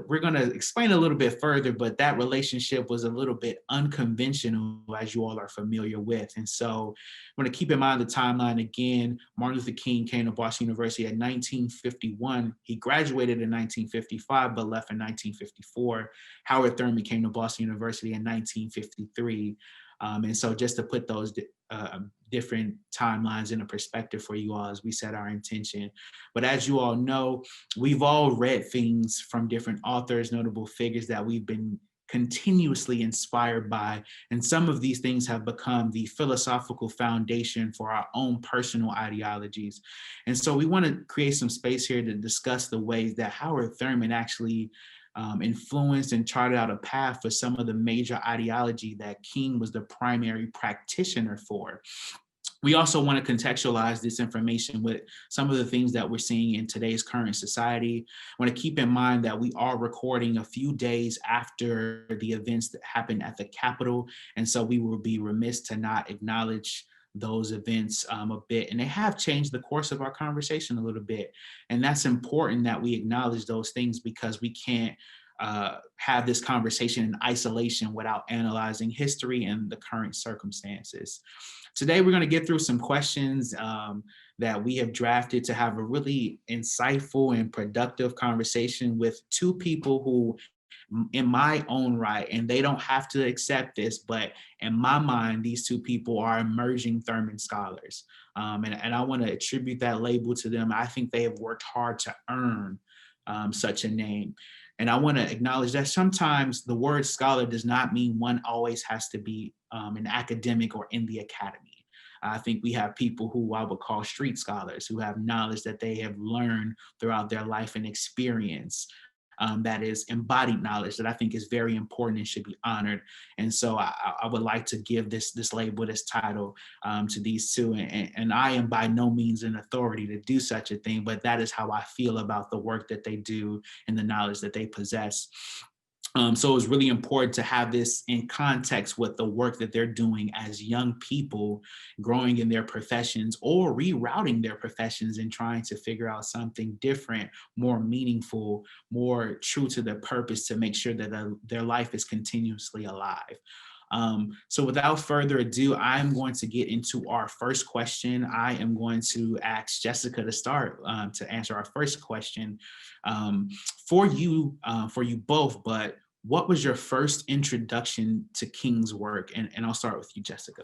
[SPEAKER 21] we're going to explain a little bit further, but that relationship was a little bit unconventional, as you all are familiar with. And so I want to keep in mind the timeline again. Martin Luther King came to Boston University in 1951. He graduated in 1955, but left in 1954. Howard Thurman came to Boston University in 1953. And so just to put those different timelines in a perspective for you all as we set our intention. But as you all know, we've all read things from different authors, notable figures that we've been continuously inspired by. And some of these things have become the philosophical foundation for our own personal ideologies. And so we want to create some space here to discuss the ways that Howard Thurman actually influenced and charted out a path for some of the major ideology that King was the primary practitioner for. We also want to contextualize this information with some of the things that we're seeing in today's current society. I want to keep in mind that we are recording a few days after the events that happened at the Capitol, and so we will be remiss to not acknowledge those events a bit, and they have changed the course of our conversation a little bit. And that's important that we acknowledge those things because we can't have this conversation in isolation without analyzing history and the current circumstances. Today, we're going to get through some questions that we have drafted to have a really insightful and productive conversation with two people who, in my own right, and they don't have to accept this, but in my mind, these two people are emerging Thurman scholars. And I want to attribute that label to them. I think they have worked hard to earn such a name. And I want to acknowledge that sometimes the word scholar does not mean one always has to be an academic or in the academy. I think we have people who I would call street scholars who have knowledge that they have learned throughout their life and experience. That is embodied knowledge that I think is very important and should be honored. And so I would like to give this label, this title to these two. And I am by no means an authority to do such a thing, but that is how I feel about the work that they do and the knowledge that they possess. So it's really important to have this in context with the work that they're doing as young people growing in their professions or rerouting their professions and trying to figure out something different, more meaningful, more true to their purpose to make sure that their life is continuously alive. So without further ado, I'm going to get into our first question. I am going to ask Jessica to start to answer our first question for you both, but what was your first introduction to King's work? And I'll start with you, Jessica.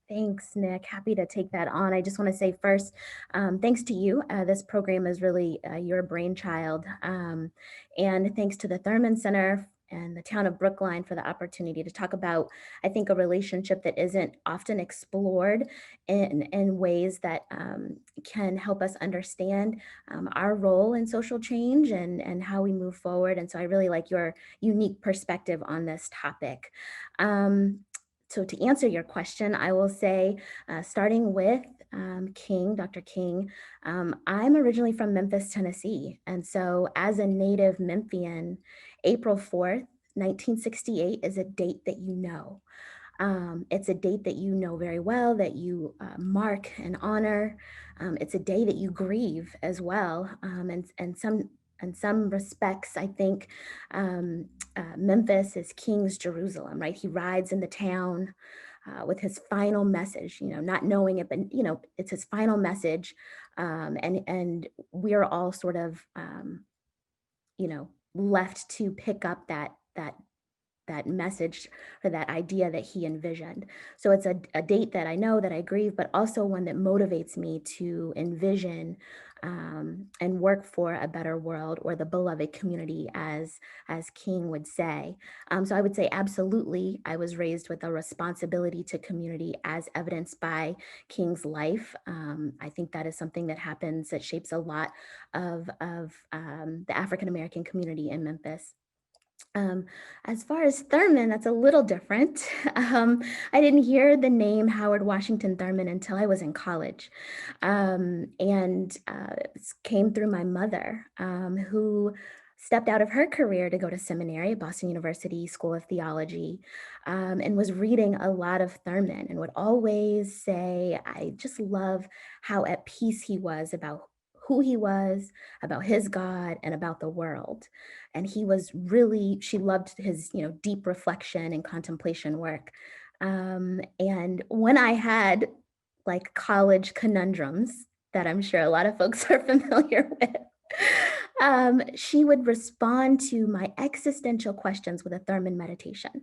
[SPEAKER 1] Thanks, Nick. Happy to take that on. I just want to say first, thanks to you. This program is really your brainchild. And thanks to the Thurman Center and the town of Brookline for the opportunity to talk about, I think, a relationship that isn't often explored in ways that can help us understand our role in social change and how we move forward. And so I really like your unique perspective on this topic. So to answer your question, I will say, starting with King, Dr. King, I'm originally from Memphis, Tennessee. And so as a native Memphian, April 4th, 1968 is a date that you know. It's a date that you know very well, that you mark and honor. It's a day that you grieve as well. In some respects, I think Memphis is King's Jerusalem, right? He rides in the town with his final message, not knowing it, but it's his final message, and we are all sort of, left to pick up that message or that idea that he envisioned. So it's a date that I know, that I grieve, but also one that motivates me to envision and work for a better world, or the beloved community, as King would say. So I would say absolutely, I was raised with a responsibility to community as evidenced by King's life. I think that is something that happens, that shapes a lot of the African-American community in Memphis. As far as Thurman, that's a little different. I didn't hear the name Howard Washington Thurman until I was in college, and it came through my mother, who stepped out of her career to go to seminary at Boston University School of Theology, and was reading a lot of Thurman and would always say, I just love how at peace he was about who he was, about his God, and about the world. And he was really, she loved his, deep reflection and contemplation work. And when I had like college conundrums that I'm sure a lot of folks are familiar with, she would respond to my existential questions with a Thurman meditation,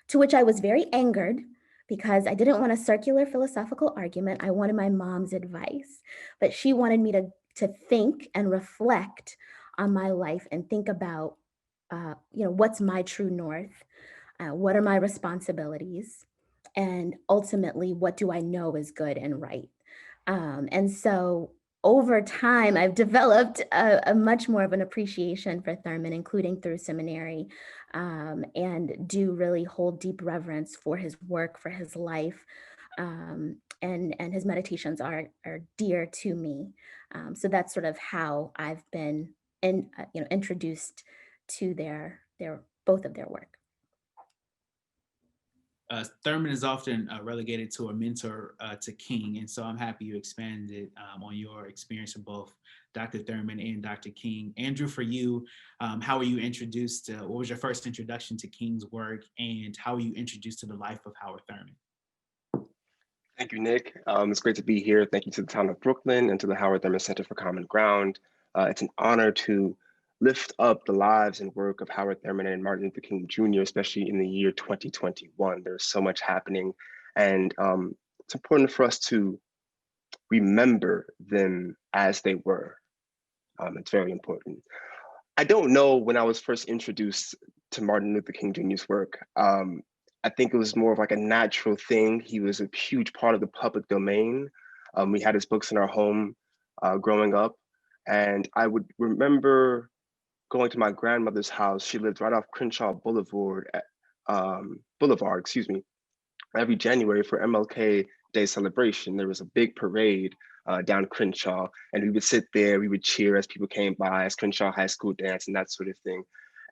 [SPEAKER 1] to which I was very angered because I didn't want a circular philosophical argument. I wanted my mom's advice, but she wanted me to think and reflect on my life and think about, what's my true north? What are my responsibilities? And ultimately, what do I know is good and right? And so over time, I've developed a much more of an appreciation for Thurman, including through seminary, and do really hold deep reverence for his work, for his life, and his meditations are dear to me. So that's sort of how I've been introduced to their both of their work.
[SPEAKER 21] Thurman is often relegated to a mentor to King, and so I'm happy you expanded on your experience of both Dr. Thurman and Dr. King. Andrew, for you, how were you introduced? What was your first introduction to King's work, and how were you introduced to the life of Howard Thurman?
[SPEAKER 3] Thank you, Nick. It's great to be here. Thank you to the town of Brooklyn and to the Howard Thurman Center for Common Ground. It's an honor to lift up the lives and work of Howard Thurman and Martin Luther King Jr., especially in the year 2021. There's so much happening, and it's important for us to remember them as they were. It's very important. I don't know when I was first introduced to Martin Luther King Jr.'s work. I think it was more of like a natural thing. He was a huge part of the public domain. We had his books in our home growing up, and I would remember going to my grandmother's house. She lived right off Crenshaw Boulevard, every January for MLK Day celebration. There was a big parade down Crenshaw, and we would sit there, we would cheer as people came by, as Crenshaw High School dance and that sort of thing.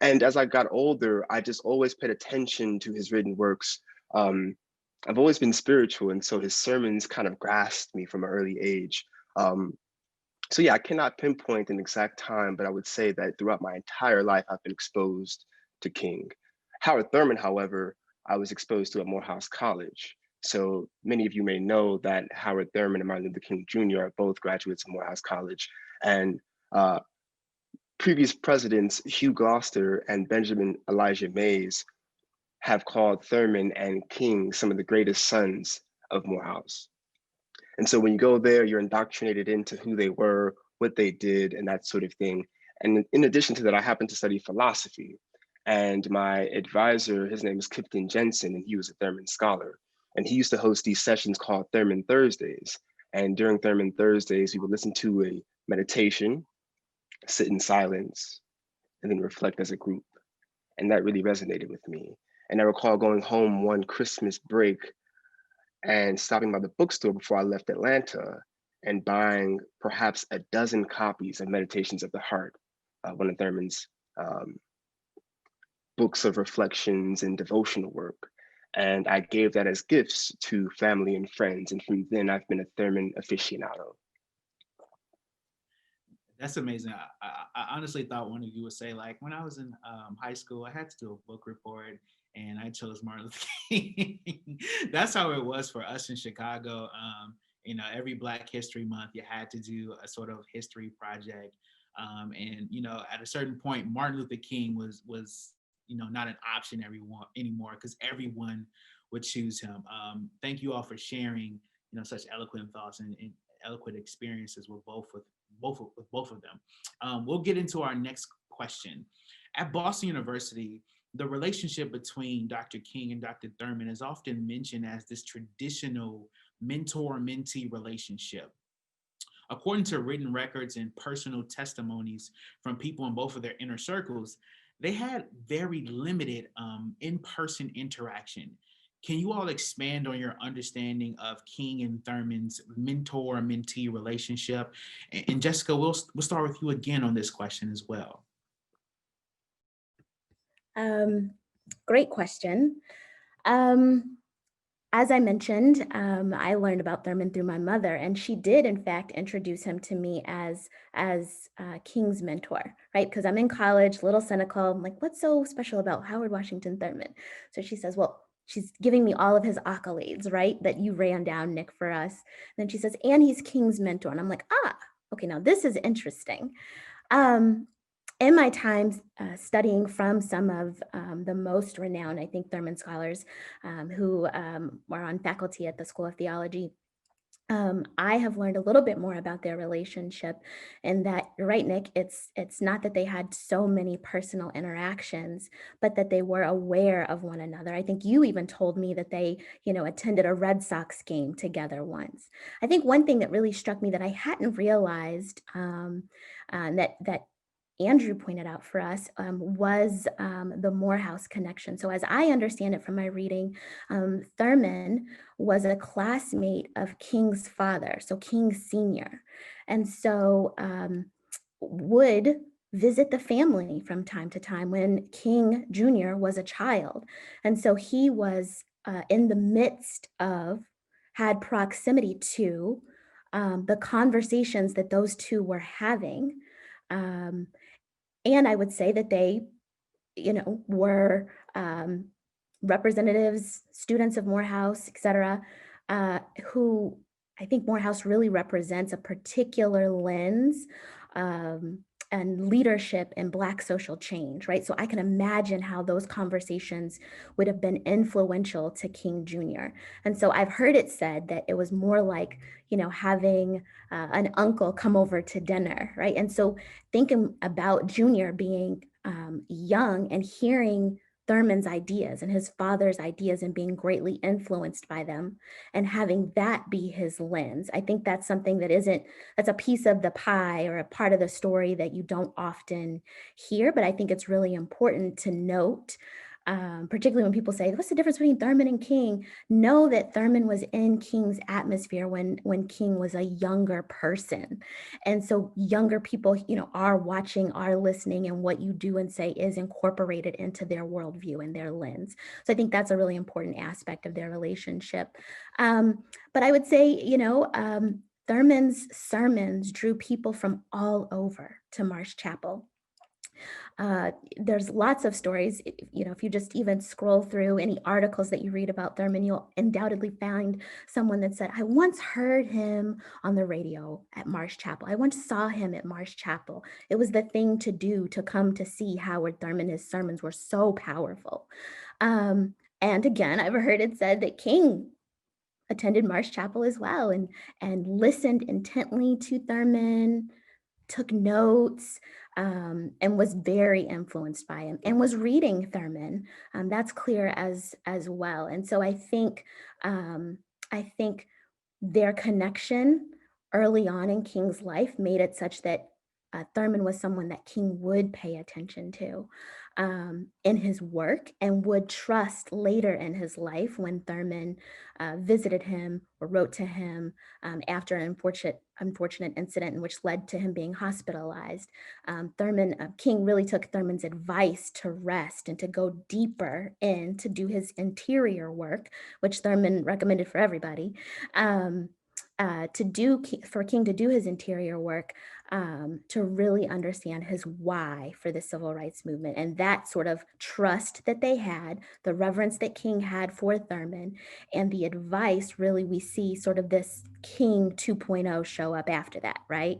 [SPEAKER 3] And as I got older, I just always paid attention to his written works. I've always been spiritual, and so his sermons kind of grasped me from an early age. So yeah, I cannot pinpoint an exact time, but I would say that throughout my entire life, I've been exposed to King. Howard Thurman, however, I was exposed to at Morehouse College. So many of you may know that Howard Thurman and Martin Luther King Jr. are both graduates of Morehouse College. And previous presidents, Hugh Gloucester and Benjamin Elijah Mays, have called Thurman and King some of the greatest sons of Morehouse. And so when you go there, you're indoctrinated into who they were, what they did, and that sort of thing. And in addition to that, I happen to study philosophy. And my advisor, his name is Kipton Jensen, and he was a Thurman scholar. And he used to host these sessions called Thurman Thursdays. And during Thurman Thursdays, we would listen to a meditation, sit in silence, and then reflect as a group. And that really resonated with me. And I recall going home one Christmas break and stopping by the bookstore before I left Atlanta and buying perhaps a dozen copies of Meditations of the Heart, one of Thurman's books of reflections and devotional work. And I gave that as gifts to family and friends. And from then I've been a Thurman aficionado.
[SPEAKER 21] That's amazing. I honestly thought one of you would say, like, when I was in high school, I had to do a book report and I chose Martin Luther King. That's how it was for us in Chicago. Every Black History Month, you had to do a sort of history project. And at a certain point, Martin Luther King was not an option anymore because everyone would choose him. Thank you all for sharing, such eloquent thoughts and eloquent experiences with both of them. We'll get into our next question. At Boston University, the relationship between Dr. King and Dr. Thurman is often mentioned as this traditional mentor-mentee relationship. According to written records and personal testimonies from people in both of their inner circles, they had very limited in-person interaction. Can you all expand on your understanding of King and Thurman's mentor-mentee relationship? And Jessica, we'll start with you again on this question as well.
[SPEAKER 1] Great question. As I mentioned, I learned about Thurman through my mother, and she did, in fact, introduce him to me as King's mentor, right? Because I'm in college, a little cynical. I'm like, what's so special about Howard Washington Thurman? So she says, well, she's giving me all of his accolades, right? That you ran down, Nick, for us. And then she says, and he's King's mentor. And I'm like, okay, now this is interesting. In my time studying from some of the most renowned, I think, Thurman scholars who were on faculty at the School of Theology, I have learned a little bit more about their relationship, and that, you're right, Nick, it's not that they had so many personal interactions, but that they were aware of one another. I think you even told me that they, attended a Red Sox game together once. I think one thing that really struck me that I hadn't realized that Andrew pointed out for us was the Morehouse connection. So as I understand it from my reading, Thurman was a classmate of King's father, so King Sr., and so would visit the family from time to time when King Jr. was a child. And so he was in the midst of, had proximity to the conversations that those two were having. And I would say that they, were representatives, students of Morehouse, et cetera, who I think Morehouse really represents a particular lens and leadership in Black social change, right? So I can imagine how those conversations would have been influential to King Jr. And so I've heard it said that it was more like, having an uncle come over to dinner, right? And so thinking about Jr. being young and hearing Thurman's ideas and his father's ideas and being greatly influenced by them and having that be his lens. I think that's something that's a piece of the pie or a part of the story that you don't often hear, but I think it's really important to note, particularly when people say, what's the difference between Thurman and King? Know that Thurman was in King's atmosphere when King was a younger person. And so younger people, are watching, are listening, and what you do and say is incorporated into their worldview and their lens. So I think that's a really important aspect of their relationship. But I would say, Thurman's sermons drew people from all over to Marsh Chapel. There's lots of stories, if you just even scroll through any articles that you read about Thurman, you'll undoubtedly find someone that said, I once heard him on the radio at Marsh Chapel. I once saw him at Marsh Chapel. It was the thing to do to come to see Howard Thurman. His sermons were so powerful. And again, I've heard it said that King attended Marsh Chapel as well and listened intently to Thurman, took notes, and was very influenced by him and was reading Thurman. That's clear as well. And so I think their connection early on in King's life made it such that Thurman was someone that King would pay attention to in his work and would trust later in his life when Thurman visited him or wrote to him after an unfortunate incident in which led to him being hospitalized. King really took Thurman's advice to rest and to go deeper in to do his interior work, which Thurman recommended for everybody. For King to do his interior work, to really understand his why for the civil rights movement, and that sort of trust that they had, the reverence that King had for Thurman, and the advice, really we see sort of this King 2.0 show up after that, right?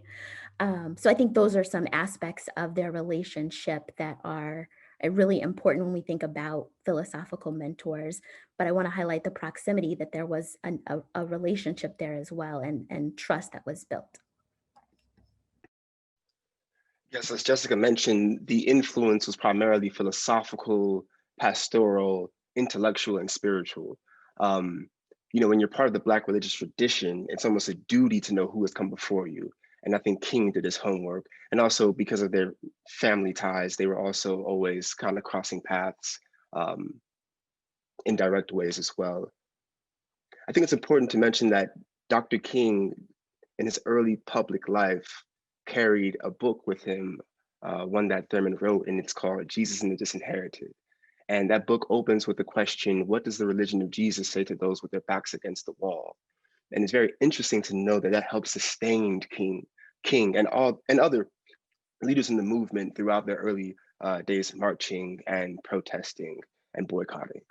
[SPEAKER 1] So I think those are some aspects of their relationship that are really important when we think about philosophical mentors. But I want to highlight the proximity, that there was a relationship there as well, and trust that was built.
[SPEAKER 3] Yes, as Jessica mentioned, the influence was primarily philosophical, pastoral, intellectual, and spiritual. When you're part of the Black religious tradition, it's almost a duty to know who has come before you. And I think King did his homework. And also because of their family ties, they were also always kind of crossing paths in direct ways as well. I think it's important to mention that Dr. King, in his early public life, carried a book with him, one that Thurman wrote, and it's called Jesus and the Disinherited. And that book opens with the question, what does the religion of Jesus say to those with their backs against the wall? And it's very interesting to know that that helped sustain King and other leaders in the movement throughout their early days marching and protesting and boycotting.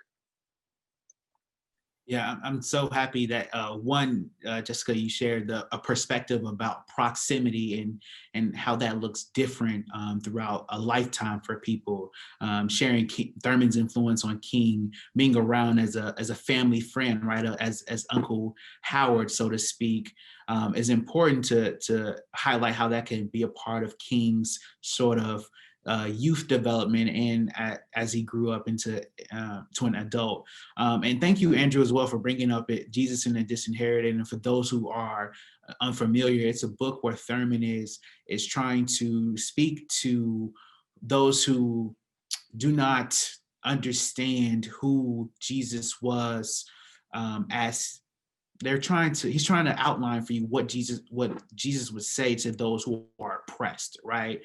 [SPEAKER 21] Yeah, I'm so happy that Jessica, you shared a perspective about proximity and how that looks different throughout a lifetime for people. Sharing Thurman's influence on King, being around as a family friend, right, as Uncle Howard, so to speak, is important to highlight how that can be a part of King's sort of youth development and as he grew up into to an adult. And thank you, Andrew, as well, for bringing up Jesus and the Disinherited. And for those who are unfamiliar, it's a book where Thurman is trying to speak to those who do not understand who Jesus was, as he's trying to outline for you what Jesus would say to those who are oppressed, right?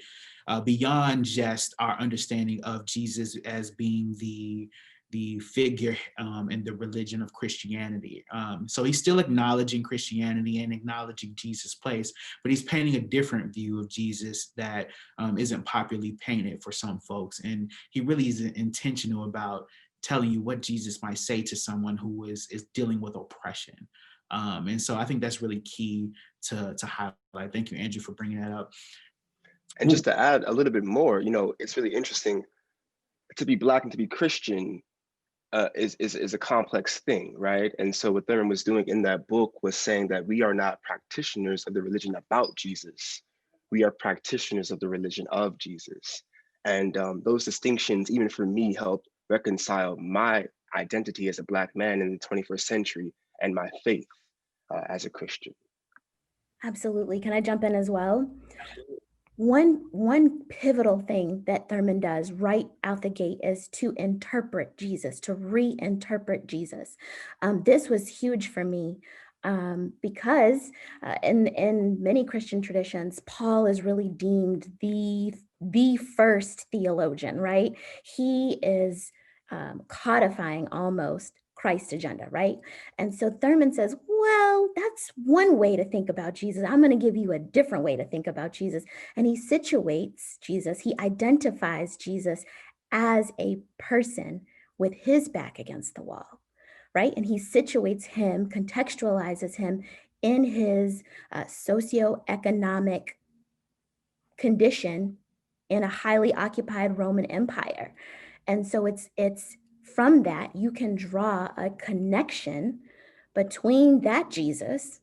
[SPEAKER 21] Beyond just our understanding of Jesus as being the figure and the religion of Christianity. So he's still acknowledging Christianity and acknowledging Jesus' place, but he's painting a different view of Jesus that isn't popularly painted for some folks. And he really is intentional about telling you what Jesus might say to someone who is dealing with oppression. And so I think that's really key to highlight. Thank you, Andrew, for bringing that up.
[SPEAKER 3] And just to add a little bit more, it's really interesting. To be Black and to be Christian is a complex thing, right? And so what Thurman was doing in that book was saying that we are not practitioners of the religion about Jesus. We are practitioners of the religion of Jesus. And those distinctions, even for me, helped reconcile my identity as a Black man in the 21st century and my faith as a Christian.
[SPEAKER 1] Absolutely. Can I jump in as well? One pivotal thing that Thurman does right out the gate is to interpret Jesus, to reinterpret Jesus. This was huge for me because in many Christian traditions, Paul is really deemed the first theologian, right? He is codifying almost Christ's agenda, right? And so Thurman says, well, that's one way to think about Jesus. I'm going to give you a different way to think about Jesus. And he situates Jesus, he identifies Jesus as a person with his back against the wall, right? And he situates him, contextualizes him in his socioeconomic condition in a highly occupied Roman Empire. And so it's from that, you can draw a connection between that Jesus,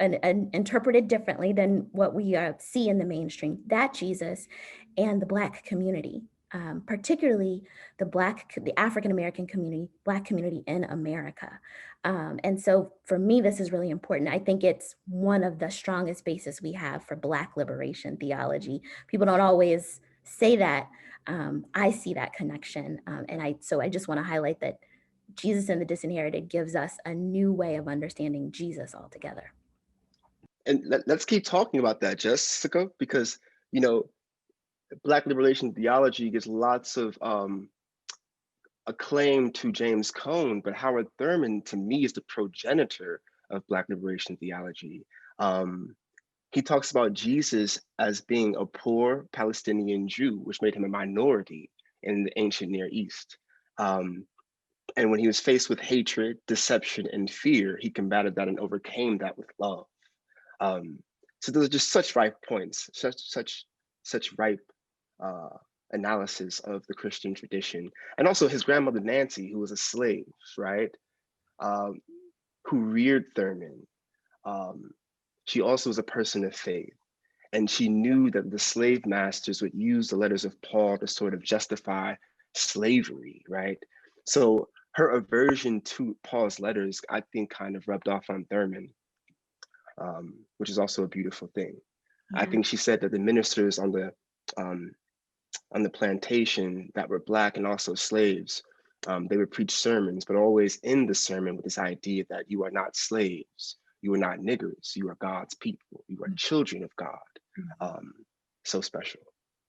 [SPEAKER 1] and interpreted differently than what we see in the mainstream, that Jesus and the Black community, particularly the African-American community, Black community in America. And so for me, this is really important. I think it's one of the strongest bases we have for Black liberation theology. People don't always say that. I see that connection. So I just want to highlight that Jesus and the Disinherited gives us a new way of understanding Jesus altogether.
[SPEAKER 3] And let's keep talking about that, Jessica, because, Black liberation theology gives lots of acclaim to James Cone, but Howard Thurman, to me, is the progenitor of Black liberation theology. He talks about Jesus as being a poor Palestinian Jew, which made him a minority in the ancient Near East. And when he was faced with hatred, deception, and fear, he combated that and overcame that with love. So those are just such ripe points, such ripe analysis of the Christian tradition. And also his grandmother, Nancy, who was a slave, right? Who reared Thurman. She also was a person of faith. And she knew that the slave masters would use the letters of Paul to sort of justify slavery, right? So her aversion to Paul's letters, I think, kind of rubbed off on Thurman, which is also a beautiful thing. Yeah. I think she said that the ministers on the plantation that were Black and also slaves, they would preach sermons, but always in the sermon with this idea that you are not slaves, you are not niggers, you are God's people, you are children of God. So special.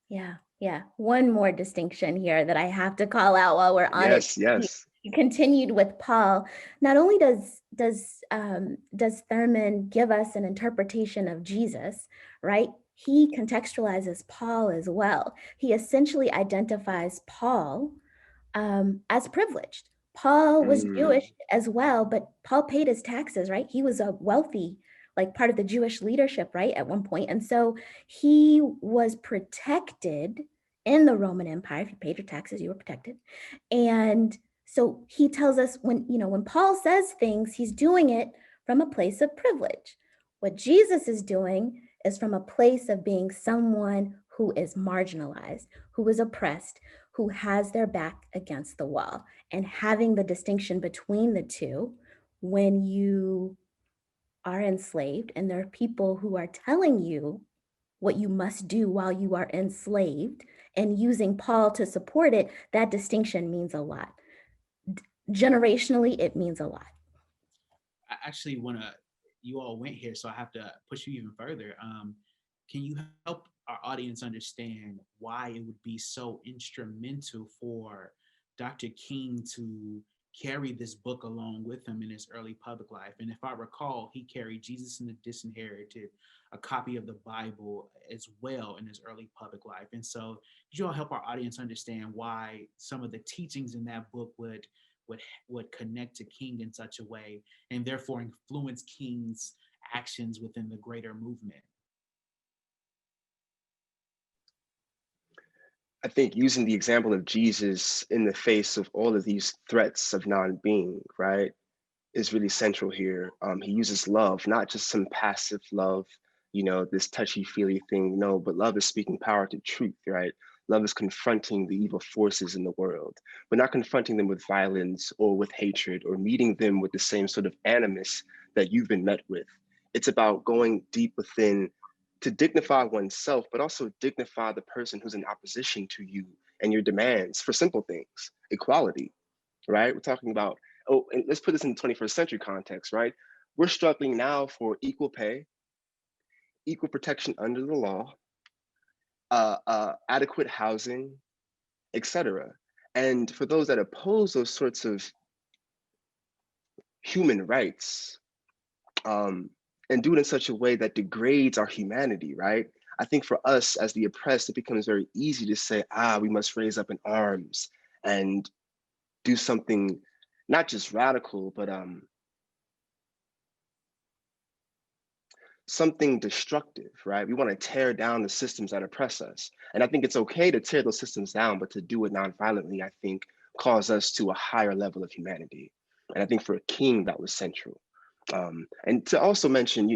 [SPEAKER 1] Yeah, yeah. One more distinction here that I have to call out while we're on it.
[SPEAKER 3] Yes.
[SPEAKER 1] He continued with Paul. Not only does Thurman give us an interpretation of Jesus, right? He contextualizes Paul as well. He essentially identifies Paul as privileged. Paul was Jewish as well, but Paul paid his taxes, right? He was a wealthy, like part of the Jewish leadership, right, at one point. And so he was protected in the Roman Empire. If you paid your taxes, you were protected. And so he tells us when Paul says things, he's doing it from a place of privilege. What Jesus is doing is from a place of being someone who is marginalized, who is oppressed, who has their back against the wall. And having the distinction between the two, when you are enslaved and there are people who are telling you what you must do while you are enslaved and using Paul to support it, that distinction means a lot. Generationally, it means a lot.
[SPEAKER 21] I actually want to, you all went here, so I have to push you even further. Can you help our audience understand why it would be so instrumental for Dr. King to carry this book along with him in his early public life? And if I recall, he carried Jesus and the Disinherited, a copy of the Bible as well in his early public life. And so could you all help our audience understand why some of the teachings in that book would connect to King in such a way and therefore influence King's actions within the greater movement?
[SPEAKER 3] I think using the example of Jesus in the face of all of these threats of non-being, right, is really central here. He uses love, not just some passive love, this touchy-feely thing, no, but love is speaking power to truth, right? Love is confronting the evil forces in the world, but not confronting them with violence or with hatred or meeting them with the same sort of animus that you've been met with. It's about going deep within to dignify oneself, but also dignify the person who's in opposition to you and your demands for simple things, equality, right? We're talking about, and let's put this in the 21st century context, right? We're struggling now for equal pay, equal protection under the law, adequate housing, etc. And for those that oppose those sorts of human rights, and do it in such a way that degrades our humanity, right? I think for us as the oppressed, it becomes very easy to say, we must raise up in arms and do something not just radical, but something destructive, right? We want to tear down the systems that oppress us. And I think it's okay to tear those systems down, but to do it non-violently, I think, calls us to a higher level of humanity. And I think for King, that was central. And to also mention,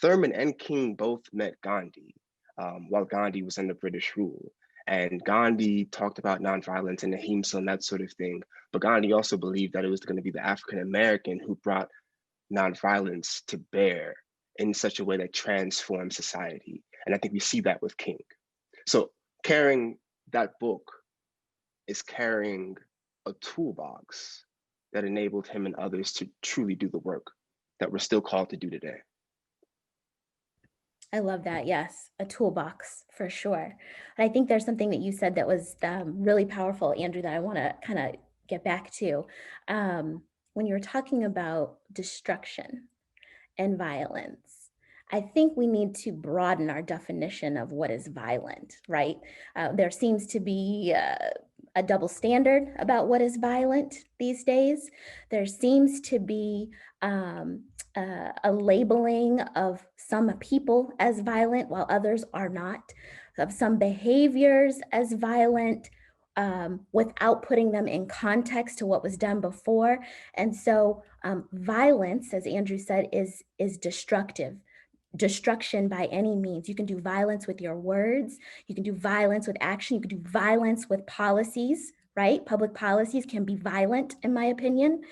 [SPEAKER 3] Thurman and King both met Gandhi while Gandhi was under British rule. And Gandhi talked about nonviolence and ahimsa and that sort of thing. But Gandhi also believed that it was going to be the African-American who brought nonviolence to bear in such a way that transformed society. And I think we see that with King. So carrying that book is carrying a toolbox that enabled him and others to truly do the work that we're still called to do today.
[SPEAKER 1] I love that. Yes, a toolbox for sure. And I think there's something that you said that was really powerful, Andrew, that I want to kind of get back to. When you're talking about destruction and violence, I think we need to broaden our definition of what is violent, right? There seems to be a double standard about what is violent these days. There seems to be a labeling of some people as violent while others are not, of some behaviors as violent without putting them in context to what was done before. And so violence, as Andrew said, is destructive. Destruction by any means. You can do violence with your words. You can do violence with action. You can do violence with policies, right? Public policies can be violent, in my opinion.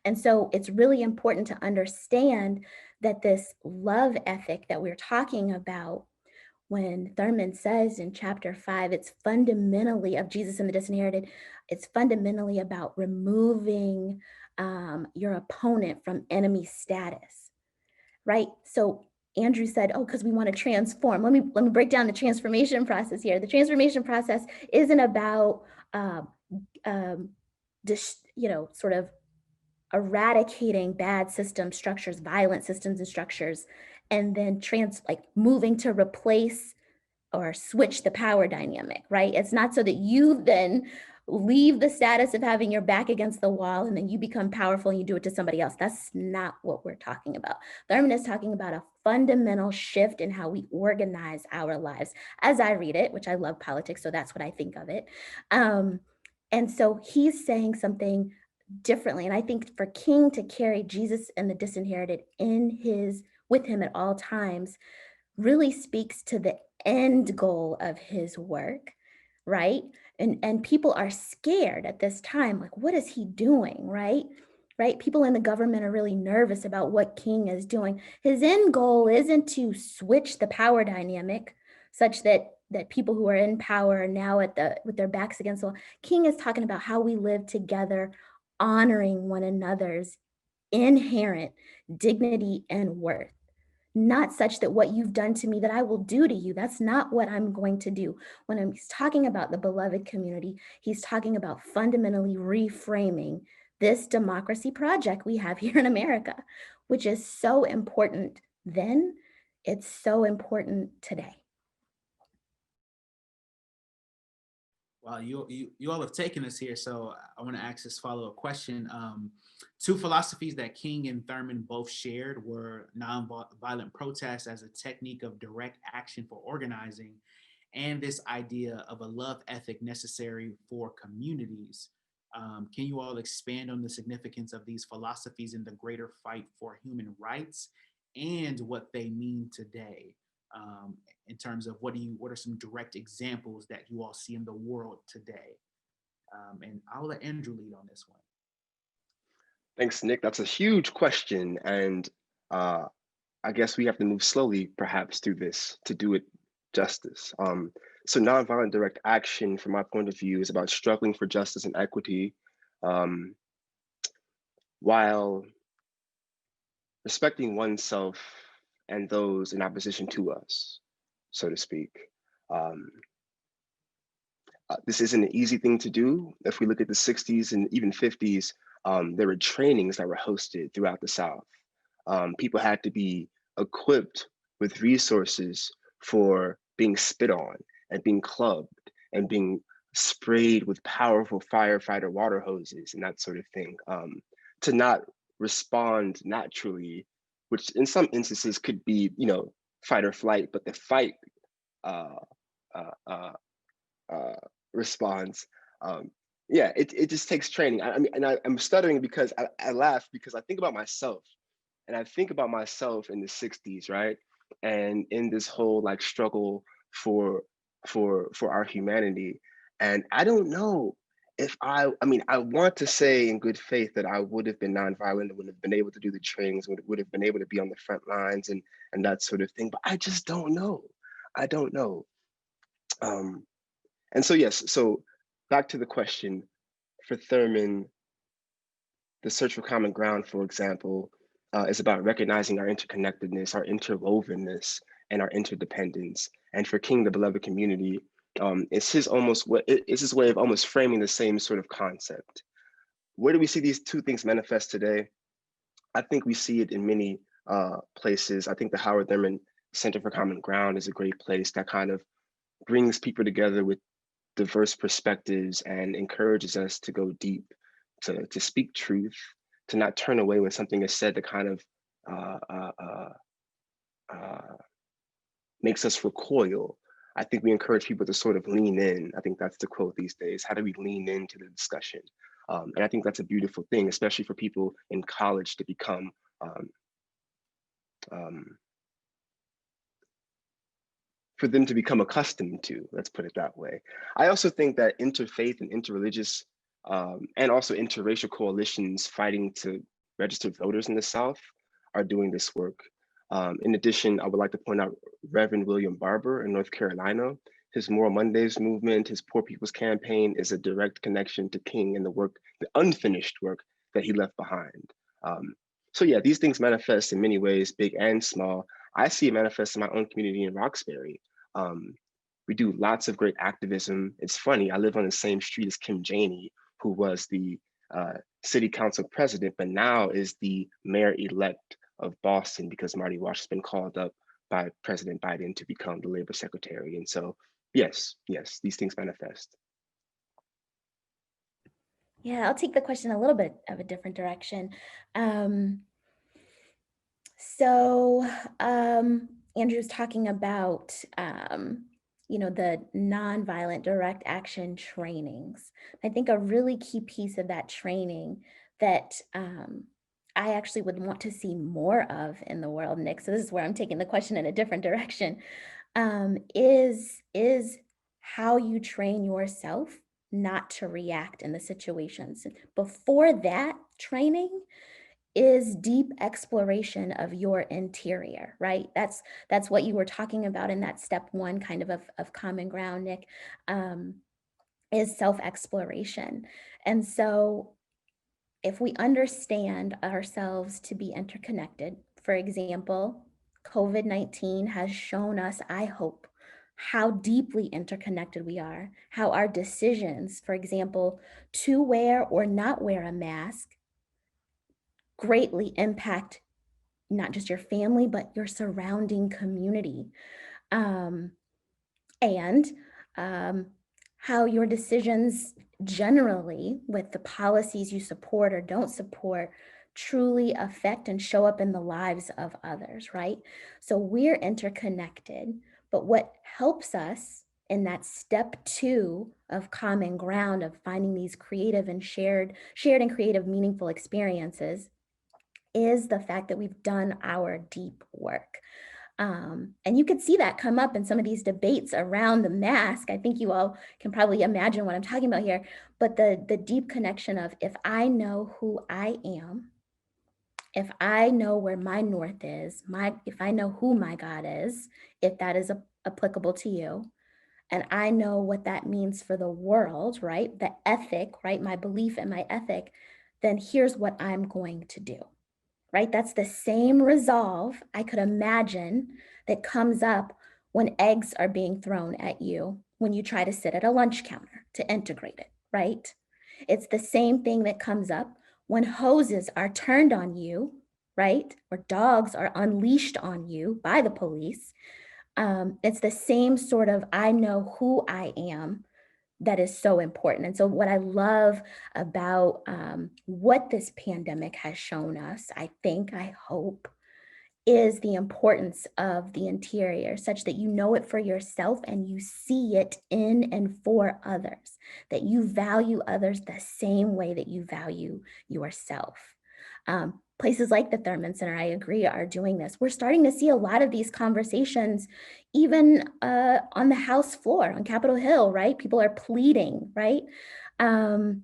[SPEAKER 1] And so it's really important to understand that this love ethic that we're talking about, when Thurman says in chapter 5, it's fundamentally of Jesus and the Disinherited, it's fundamentally about removing your opponent from enemy status, right? So Andrew said, oh, because we want to transform. Let me break down the transformation process here. The transformation process isn't about sort of eradicating bad systems, structures, violent systems and structures, and then moving to replace or switch the power dynamic, right? It's not so that you then leave the status of having your back against the wall and then you become powerful and you do it to somebody else. That's not what we're talking about. Thurman is talking about a fundamental shift in how we organize our lives, as I read it, which I love politics, so that's what I think of it. And so he's saying something differently. And I think for King to carry Jesus and the disinherited with him at all times really speaks to the end goal of his work, right? And people are scared at this time, like, what is he doing, right? People in the government are really nervous about what King is doing. His end goal isn't to switch the power dynamic such that people who are in power are now with their backs against the wall. King is talking about how we live together, honoring one another's inherent dignity and worth. Not such that what you've done to me that I will do to you. That's not what I'm going to do. When he's talking about the beloved community, he's talking about fundamentally reframing this democracy project we have here in America, which is so important then, it's so important today.
[SPEAKER 21] Well, you all have taken us here, so I want to ask this follow-up question. Two philosophies that King and Thurman both shared were nonviolent protest as a technique of direct action for organizing, and this idea of a love ethic necessary for communities. Can you all expand on the significance of these philosophies in the greater fight for human rights and what they mean today? In terms of what are some direct examples that you all see in the world today? And I'll let Andrew lead on this one.
[SPEAKER 3] Thanks, Nick. That's a huge question. And I guess we have to move slowly, perhaps, through this to do it justice. So nonviolent direct action, from my point of view, is about struggling for justice and equity while respecting oneself and those in opposition to us, so to speak. This isn't an easy thing to do. If we look at the 60s and even 50s, there were trainings that were hosted throughout the South. People had to be equipped with resources for being spit on and being clubbed and being sprayed with powerful firefighter water hoses and that sort of thing, to not respond naturally, which in some instances could be, fight or flight, but the fight response, it just takes training. I'm stuttering because I laugh because I think about myself, and I think about myself in the 60s, right? And in this whole struggle for our humanity. And I don't know if I want to say in good faith that I would have been nonviolent, would have been able to do the trainings, would have been able to be on the front lines and that sort of thing, but I just don't know. I don't know. And so, yes, so back to the question, for Thurman, the search for common ground, for example, is about recognizing our interconnectedness, our interwovenness, and our interdependence. And for King, the beloved community, it's his way of almost framing the same sort of concept. Where do we see these two things manifest today? I think we see it in many places. I think the Howard Thurman Center for Common Ground is a great place that kind of brings people together with diverse perspectives and encourages us to go deep, to speak truth, to not turn away when something is said that kind of makes us recoil. I think we encourage people to sort of lean in. I think that's the quote these days. How do we lean into the discussion? And I think that's a beautiful thing, especially for people in college to become for them to become accustomed to, let's put it that way. I also think that interfaith and interreligious and also interracial coalitions fighting to register voters in the South are doing this work. In addition, I would like to point out Reverend William Barber in North Carolina. His Moral Mondays movement, his Poor People's Campaign is a direct connection to King and the work, the unfinished work that he left behind. So yeah, these things manifest in many ways, big and small. I see it manifest in my own community in Roxbury. We do lots of great activism. It's funny, I live on the same street as Kim Janey, who was the city council president, but now is the mayor-elect of Boston because Marty Walsh has been called up by President Biden to become the labor secretary. And so, yes, these things manifest.
[SPEAKER 1] Yeah, I'll take the question a little bit of a different direction. Andrew's talking about, the nonviolent direct action trainings. I think a really key piece of that training that I actually would want to see more of in the world, Nick, so this is where I'm taking the question in a different direction, is how you train yourself not to react in the situations. Before that training is deep exploration of your interior, right? That's what you were talking about in that step one kind of common ground, Nick, is self-exploration. And so if we understand ourselves to be interconnected, for example, COVID-19 has shown us, I hope, how deeply interconnected we are, how our decisions, for example, to wear or not wear a mask greatly impact not just your family, but your surrounding community. And how your decisions generally with the policies you support or don't support truly affect and show up in the lives of others, right? So we're interconnected, but what helps us in that step two of common ground of finding these creative and shared and creative meaningful experiences is the fact that we've done our deep work. And you could see that come up in some of these debates around the mask. I think you all can probably imagine what I'm talking about here, but the deep connection of if I know who I am, if I know where my north is, if I know who my God is, if that is applicable to you, and I know what that means for the world, right? The ethic, right? My belief and my ethic, then here's what I'm going to do. Right? That's the same resolve I could imagine that comes up when eggs are being thrown at you when you try to sit at a lunch counter to integrate it, right? It's the same thing that comes up when hoses are turned on you, right? Or dogs are unleashed on you by the police. It's the same sort of I know who I am that is so important. And so what I love about what this pandemic has shown us, I hope, is the importance of the interior such that you know it for yourself and you see it in and for others, that you value others the same way that you value yourself. Places like the Thurman Center, I agree, are doing this. We're starting to see a lot of these conversations even on the House floor, on Capitol Hill, right? People are pleading, right? And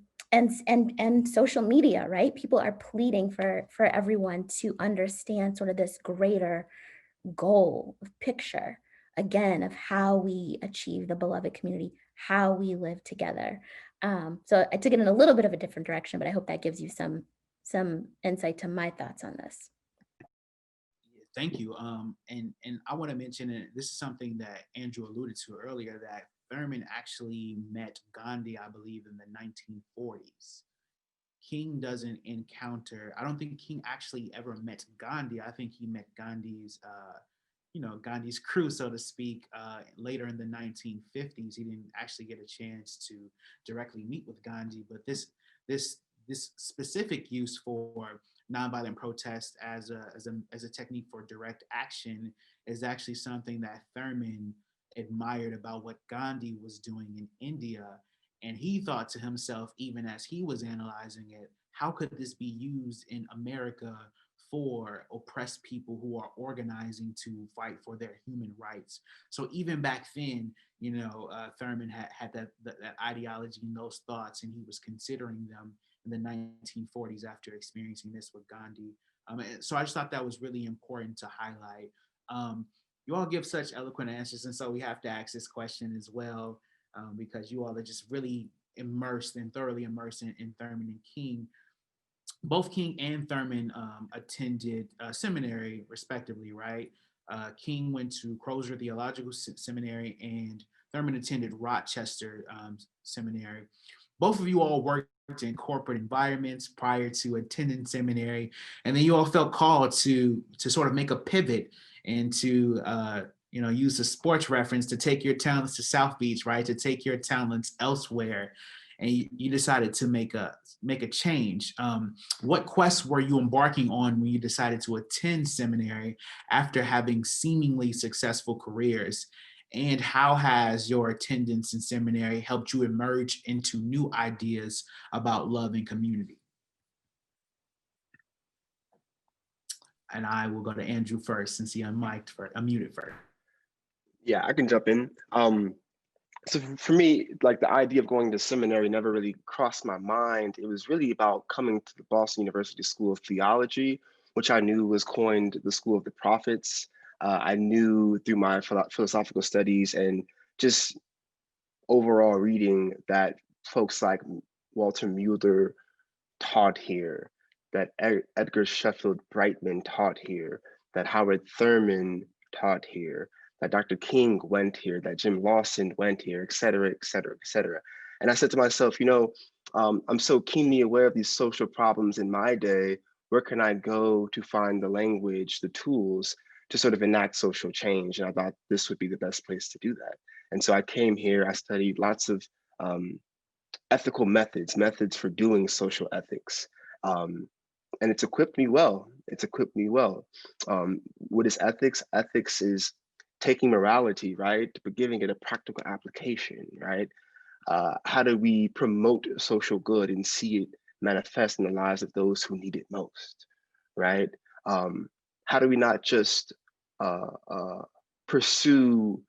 [SPEAKER 1] social media, right? People are pleading for everyone to understand sort of this greater goal, picture, again, of how we achieve the beloved community, how we live together. So I took it in a little bit of a different direction, but I hope that gives you some insight to my thoughts on this.
[SPEAKER 21] Thank you. And I want to mention, and this is something that Andrew alluded to earlier, that Thurman actually met Gandhi, I believe, in the 1940s. King doesn't encounter, I don't think King actually ever met Gandhi. I think he met Gandhi's, Gandhi's crew, so to speak, later in the 1950s. He didn't actually get a chance to directly meet with Gandhi, but this specific use for nonviolent protest as a technique for direct action is actually something that Thurman admired about what Gandhi was doing in India. And he thought to himself, even as he was analyzing it, how could this be used in America for oppressed people who are organizing to fight for their human rights? So even back then, Thurman had that ideology and those thoughts, and he was considering them in the 1940s after experiencing this with Gandhi. So I just thought that was really important to highlight. You all give such eloquent answers, and so we have to ask this question as well, because you all are just really immersed and thoroughly immersed in Thurman and King. Both King and Thurman attended seminary, respectively, right? King went to Crozer Theological Seminary, and Thurman attended Rochester Seminary. Both of you all worked in corporate environments prior to attending seminary, and then you all felt called to sort of make a pivot and to use the sports reference to take your talents to South Beach, right? To take your talents elsewhere, and you decided to make a change. What quests were you embarking on when you decided to attend seminary after having seemingly successful careers? And how has your attendance in seminary helped you emerge into new ideas about love and community? And I will go to Andrew first, since he unmuted first.
[SPEAKER 3] Yeah, I can jump in. So for me, like, the idea of going to seminary never really crossed my mind. It was really about coming to the Boston University School of Theology, which I knew was coined the School of the Prophets. I knew through my philosophical studies and just overall reading that folks like Walter Mueller taught here, that Edgar Sheffield Brightman taught here, that Howard Thurman taught here, that Dr. King went here, that Jim Lawson went here, et cetera, et cetera, et cetera. And I said to myself, I'm so keenly aware of these social problems in my day. Where can I go to find the language, the tools to sort of enact social change? And I thought this would be the best place to do that. And so I came here, I studied lots of ethical methods for doing social ethics. And it's equipped me well. What is ethics? Ethics is taking morality, right, but giving it a practical application, right? How do we promote social good and see it manifest in the lives of those who need it most, right? How do we not just pursue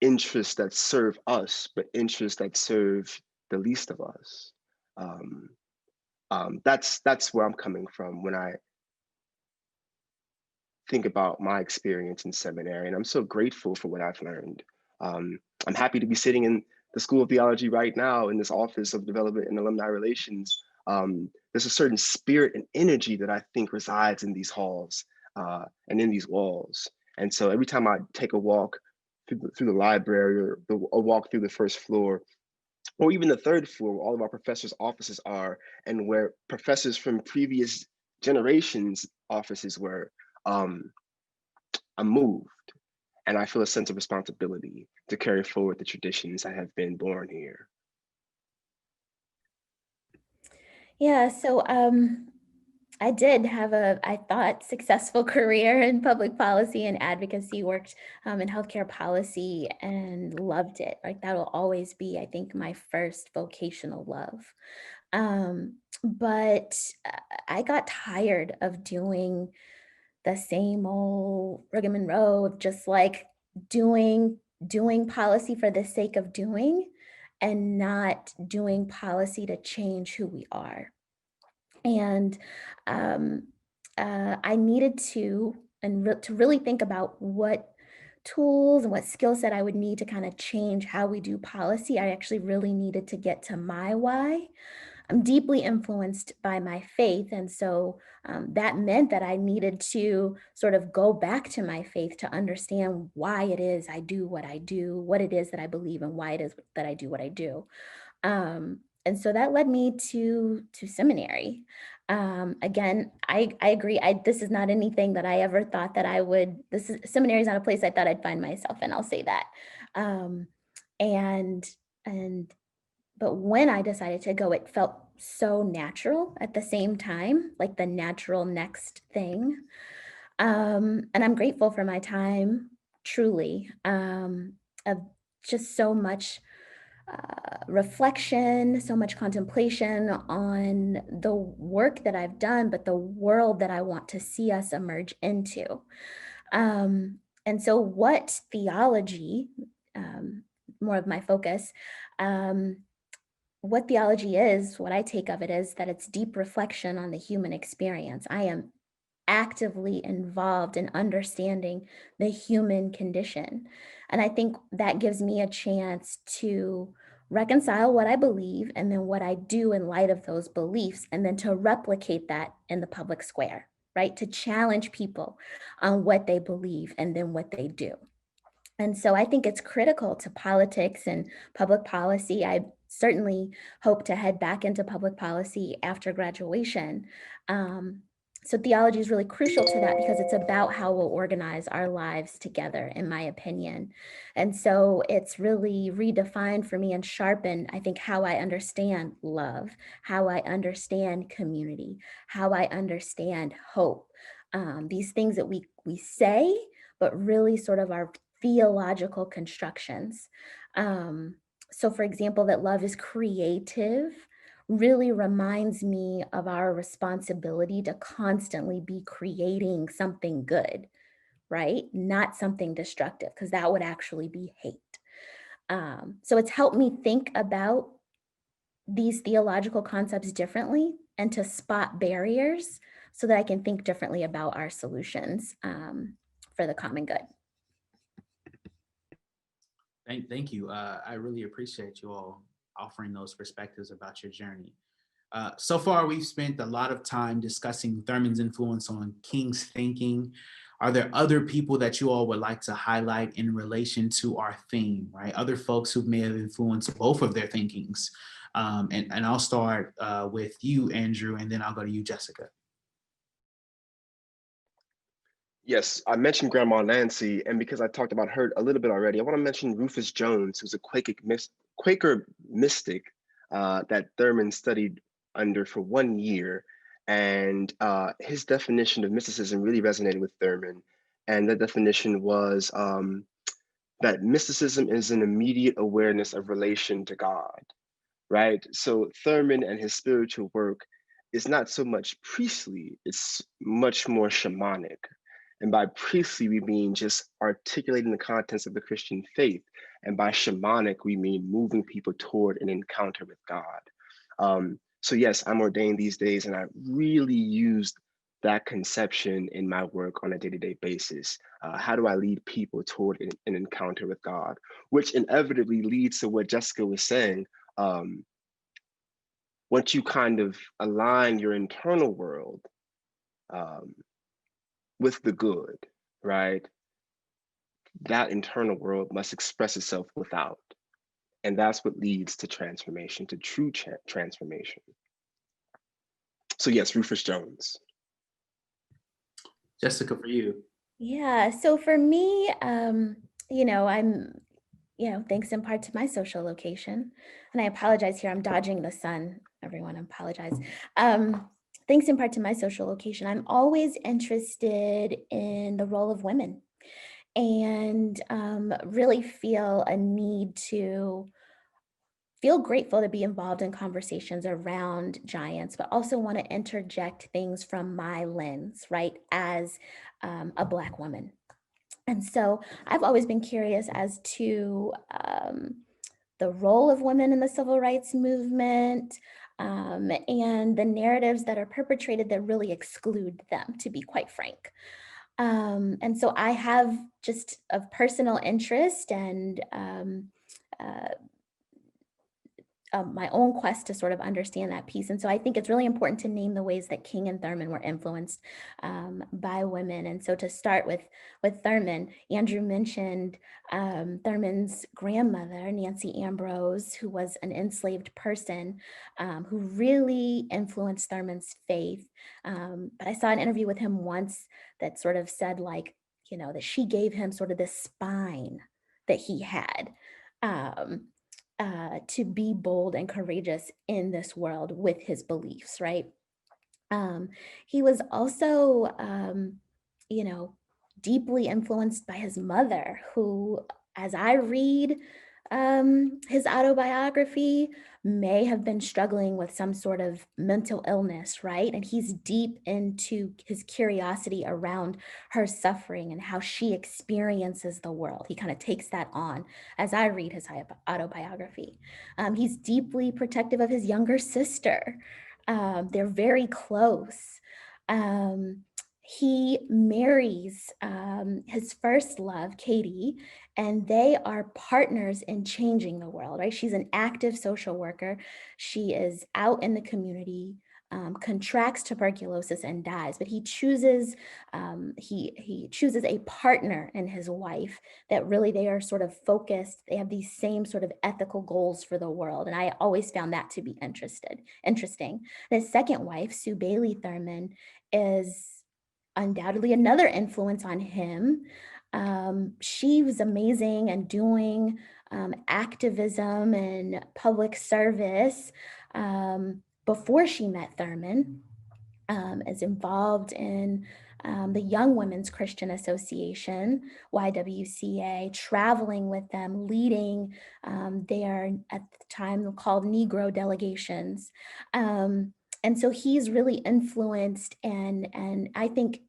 [SPEAKER 3] interests that serve us, but interests that serve the least of us? That's where I'm coming from when I think about my experience in seminary, and I'm so grateful for what I've learned. I'm happy to be sitting in the School of Theology right now in this Office of Development and Alumni Relations. There's a certain spirit and energy that I think resides in these halls and in these walls. And so every time I take a walk through the library, or a walk through the first floor, or even the third floor, where all of our professors' offices are, and where professors from previous generations' offices were, I'm moved, and I feel a sense of responsibility to carry forward the traditions that have been born here.
[SPEAKER 1] Yeah, so I did have I thought, successful career in public policy and advocacy, worked in healthcare policy and loved it. Like, that will always be, I think, my first vocational love. But I got tired of doing the same old rigmarole of just like doing policy for the sake of doing, and not doing policy to change who we are. And I needed to really think about what tools and what skill set I would need to kind of change how we do policy. I actually really needed to get to my why. I'm deeply influenced by my faith. And so that meant that I needed to sort of go back to my faith to understand why it is I do what I do, what it is that I believe, and why it is that I do what I do. And so that led me to seminary. Again, I agree. This is not anything that I ever thought that I would, seminary is not a place I thought I'd find myself in, I'll say that. But when I decided to go, it felt so natural at the same time, like the natural next thing. And I'm grateful for my time, truly, of just so much reflection, so much contemplation on the work that I've done, but the world that I want to see us emerge into. And so what theology, more of my focus, what theology is, what I take of it is that it's deep reflection on the human experience. I am actively involved in understanding the human condition. And I think that gives me a chance to reconcile what I believe and then what I do in light of those beliefs, and then to replicate that in the public square. right? To challenge people on what they believe and then what they do. And so I think it's critical to politics and public policy. I certainly hope to head back into public policy after graduation. So theology is really crucial to that because it's about how we'll organize our lives together, in my opinion. And so it's really redefined for me and sharpened, I think, how I understand love, how I understand community, how I understand hope. These things that we say, but really sort of our theological constructions. So for example, that love is creative really reminds me of our responsibility to constantly be creating something good, right? Not something destructive, because that would actually be hate. So it's helped me think about these theological concepts differently and to spot barriers so that I can think differently about our solutions for the common good.
[SPEAKER 21] Thank you. I really appreciate you all offering those perspectives about your journey. So far, we've spent a lot of time discussing Thurman's influence on King's thinking. Are there other people that you all would like to highlight in relation to our theme, right? Other folks who may have influenced both of their thinkings. And I'll start with you, Andrew, and then I'll go to you, Jessica.
[SPEAKER 3] Yes, I mentioned Grandma Nancy, and because I talked about her a little bit already, I want to mention Rufus Jones, who's a Quaker mystic that Thurman studied under for 1 year. And his definition of mysticism really resonated with Thurman. And the definition was that mysticism is an immediate awareness of relation to God, right? So Thurman and his spiritual work is not so much priestly, it's much more shamanic. And by priestly, we mean just articulating the contents of the Christian faith. And by shamanic, we mean moving people toward an encounter with God. So yes, I'm ordained these days, and I really used that conception in my work on a day-to-day basis. How do I lead people toward an encounter with God? Which inevitably leads to what Jessica was saying. Once you kind of align your internal world with the good, right? That internal world must express itself without. And that's what leads to transformation, to true transformation. So yes, Rufus Jones.
[SPEAKER 21] Jessica, for you.
[SPEAKER 1] Yeah, so for me, I'm, thanks in part to my social location, and I apologize here, I'm dodging the sun, everyone, I apologize. Thanks in part to my social location, I'm always interested in the role of women and really feel a need to feel grateful to be involved in conversations around giants, but also want to interject things from my lens, right, as a Black woman. And so I've always been curious as to the role of women in the civil rights movement and the narratives that are perpetrated that really exclude them, to be quite frank. And so I have just of personal interest and my own quest to sort of understand that piece. And so I think it's really important to name the ways that King and Thurman were influenced by women. And so to start with Thurman, Andrew mentioned Thurman's grandmother, Nancy Ambrose, who was an enslaved person who really influenced Thurman's faith. But I saw an interview with him once that sort of said that she gave him sort of this spine that he had. To be bold and courageous in this world with his beliefs, right? He was also, deeply influenced by his mother, who, as I read his autobiography, may have been struggling with some sort of mental illness, right? And he's deep into his curiosity around her suffering and how she experiences the world. He kind of takes that on as I read his autobiography. He's deeply protective of his younger sister. They're very close. He marries his first love, Katie, and they are partners in changing the world, right? She's an active social worker. She is out in the community contracts tuberculosis and dies, but he chooses he chooses a partner in his wife that really they are sort of focused. They have these same sort of ethical goals for the world, and I always found that to be interesting. His second wife, Sue Bailey Thurman, is undoubtedly another influence on him. She was amazing and doing activism and public service before she met Thurman, is involved in the Young Women's Christian Association, YWCA, traveling with them, leading their, at the time called Negro delegations. And so he's really influenced and I think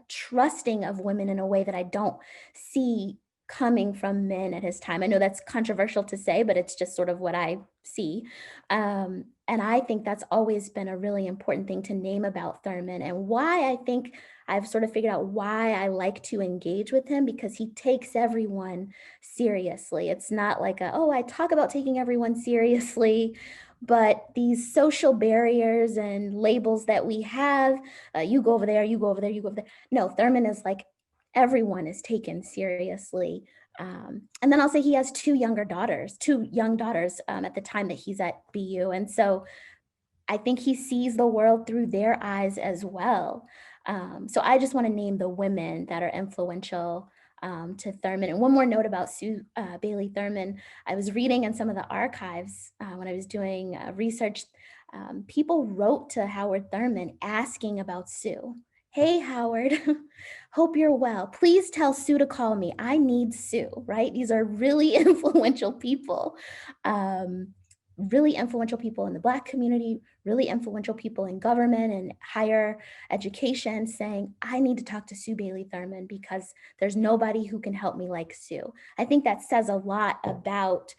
[SPEAKER 1] trusting of women in a way that I don't see coming from men at his time. I know that's controversial to say, but it's just sort of what I see. And I think that's always been a really important thing to name about Thurman, and why I think I've sort of figured out why I like to engage with him, because he takes everyone seriously. It's not like oh, I talk about taking everyone seriously, but these social barriers and labels that we have, you go over there, you go over there, you go over there. No, Thurman is like, everyone is taken seriously. And then I'll say he has two young daughters at the time that he's at BU. And so I think he sees the world through their eyes as well. So I just want to name the women that are influential to Thurman. And one more note about Sue Bailey Thurman. I was reading in some of the archives when I was doing research, people wrote to Howard Thurman asking about Sue. Hey, Howard, hope you're well. Please tell Sue to call me. I need Sue, right? These are really influential people. Really influential people in the Black community, really influential people in government and higher education saying, I need to talk to Sue Bailey Thurman because there's nobody who can help me like Sue. I think that says a lot about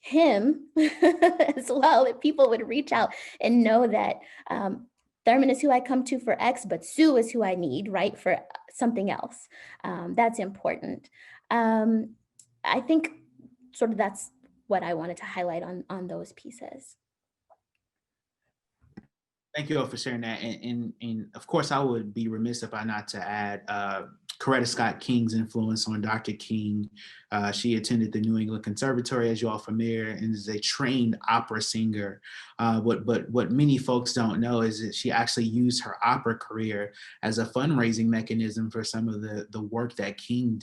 [SPEAKER 1] him as well, that people would reach out and know that Thurman is who I come to for X, but Sue is who I need, right, for something else. That's important. I think sort of that's what I wanted to highlight on those pieces.
[SPEAKER 21] Thank you all for sharing that. And of course, I would be remiss if I not to add Coretta Scott King's influence on Dr. King. She attended the New England Conservatory, as you all are familiar, and is a trained opera singer. What many folks don't know is that she actually used her opera career as a fundraising mechanism for some of the work that King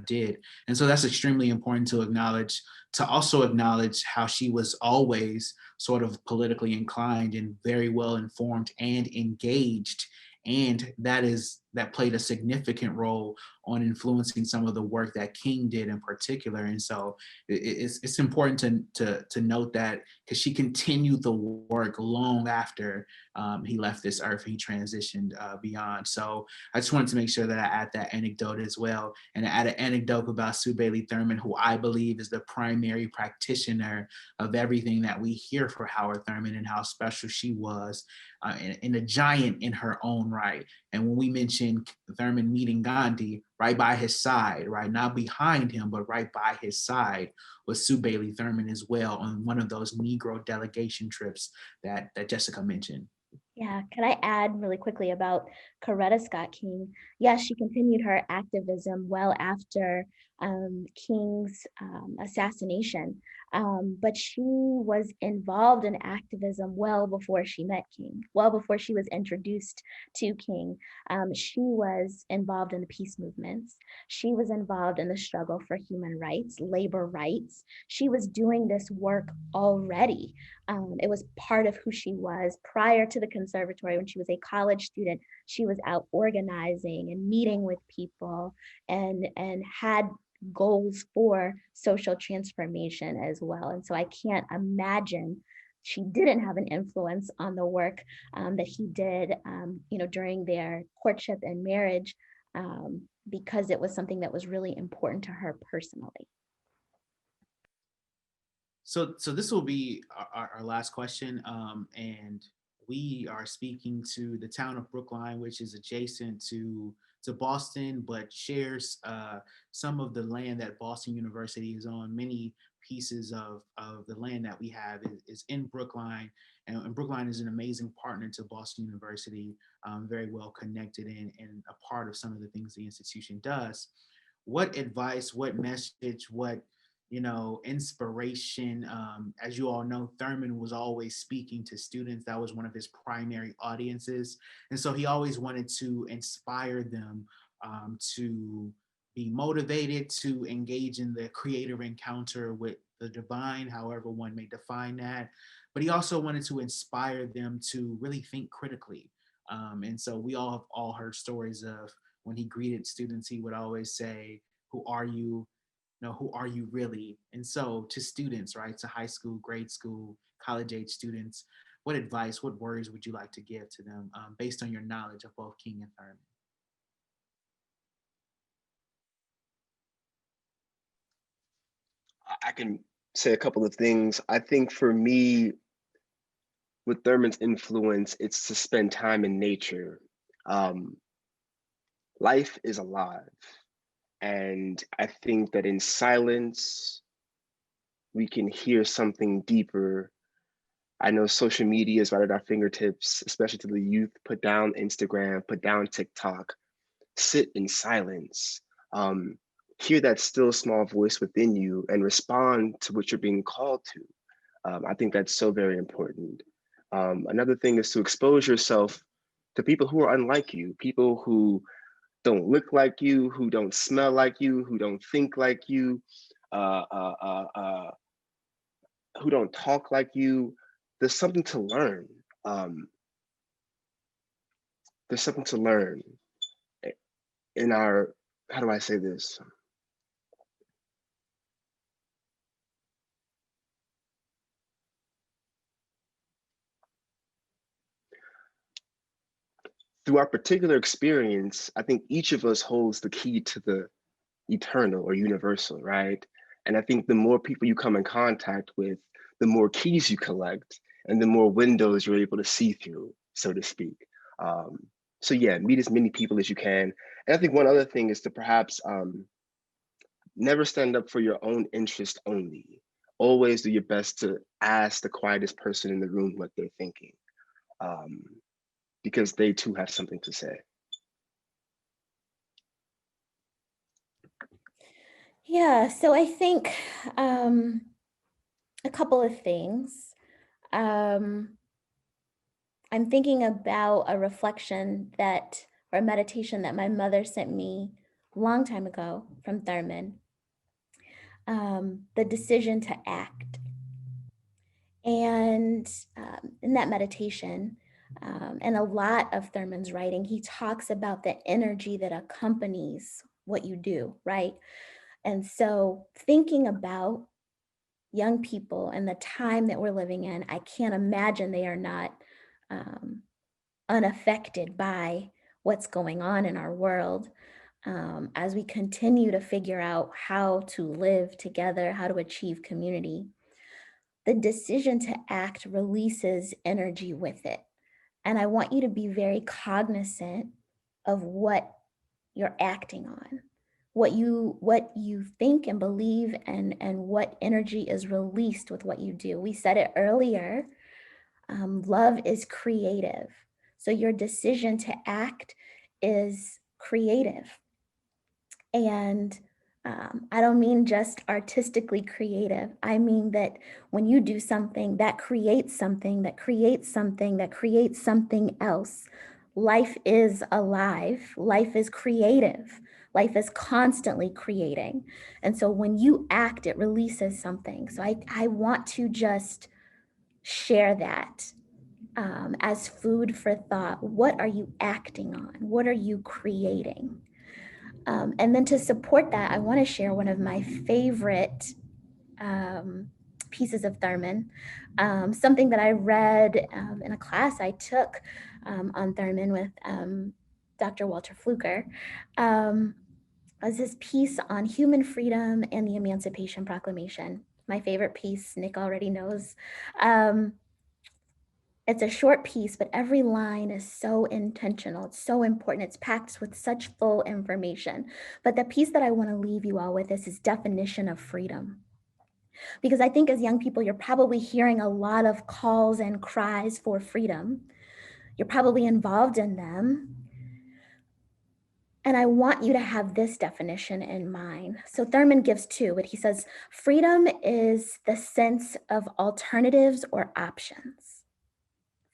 [SPEAKER 21] did. And so that's extremely important to acknowledge, to also acknowledge how she was always sort of politically inclined and very well informed and engaged. And that played a significant role on influencing some of the work that King did in particular. And so it's important to note that, because she continued the work long after he left this earth, he transitioned beyond. So I just wanted to make sure that I add that anecdote as well, and add an anecdote about Sue Bailey Thurman, who I believe is the primary practitioner of everything that we hear for Howard Thurman and how special she was, and a giant in her own right. And when we mention Thurman meeting Gandhi, right by his side, right, not behind him, but right by his side, was Sue Bailey Thurman as well, on one of those Negro delegation trips that Jessica mentioned.
[SPEAKER 1] Yeah, can I add really quickly about Coretta Scott King? Yes, she continued her activism well after King's assassination, but she was involved in activism well before she met King, well before she was introduced to King. She was involved in the peace movements. She was involved in the struggle for human rights, labor rights. She was doing this work already. It was part of who she was prior to the conservatory. When she was a college student, she was out organizing and meeting with people and had goals for social transformation as well. And so I can't imagine she didn't have an influence on the work that he did, during their courtship and marriage, because it was something that was really important to her personally.
[SPEAKER 21] So this will be our last question, and we are speaking to the town of Brookline, which is adjacent to Boston, but shares some of the land that Boston University is on. Many pieces of the land that we have is in Brookline. And Brookline is an amazing partner to Boston University, very well connected and a part of some of the things the institution does. What advice, what message, what inspiration? As you all know, Thurman was always speaking to students. That was one of his primary audiences. And so he always wanted to inspire them to be motivated, to engage in the creative encounter with the divine, however one may define that. But he also wanted to inspire them to really think critically. And so we all have all heard stories of when he greeted students, he would always say, "Who are you? Who are you really?" And so to students, right, to high school, grade school, college age students, what advice, what words would you like to give to them based on your knowledge of both King and Thurman?
[SPEAKER 3] I can say a couple of things. I think for me, with Thurman's influence, it's to spend time in nature. Life is alive. And I think that in silence, we can hear something deeper. I know social media is right at our fingertips, especially to the youth. Put down Instagram, put down TikTok, sit in silence. Hear that still small voice within you and respond to what you're being called to. I think that's so very important. Another thing is to expose yourself to people who are unlike you, people who don't look like you, who don't smell like you, who don't think like you, who don't talk like you. There's something to learn. There's something to learn in our, how do I say this? Through our particular experience, I think each of us holds the key to the eternal or universal, right? And I think the more people you come in contact with, the more keys you collect and the more windows you're able to see through, so to speak. So yeah, meet as many people as you can. And I think one other thing is to perhaps never stand up for your own interest only. Always do your best to ask the quietest person in the room what they're thinking, because they too have something to say.
[SPEAKER 1] Yeah, so I think a couple of things. I'm thinking about a reflection or a meditation that my mother sent me a long time ago from Thurman, the decision to act. And in that meditation, and a lot of Thurman's writing, he talks about the energy that accompanies what you do, right? And so thinking about young people and the time that we're living in, I can't imagine they are not unaffected by what's going on in our world as we continue to figure out how to live together, how to achieve community. The decision to act releases energy with it. And I want you to be very cognizant of what you're acting on, what you think and believe, and what energy is released with what you do. We said it earlier, love is creative. So your decision to act is creative. And I don't mean just artistically creative. I mean that when you do something that creates something, that creates something, that creates something else, life is alive. Life is creative. Life is constantly creating. And so when you act, it releases something. So I want to just share that as food for thought. What are you acting on? What are you creating? And then to support that, I want to share one of my favorite pieces of Thurman, something that I read in a class I took on Thurman with Dr. Walter Fluker, was this piece on human freedom and the Emancipation Proclamation. My favorite piece, Nick already knows. It's a short piece, but every line is so intentional. It's so important. It's packed with such full information. But the piece that I want to leave you all with is his definition of freedom. Because I think as young people, you're probably hearing a lot of calls and cries for freedom. You're probably involved in them. And I want you to have this definition in mind. So Thurman gives two, but he says, freedom is the sense of alternatives or options.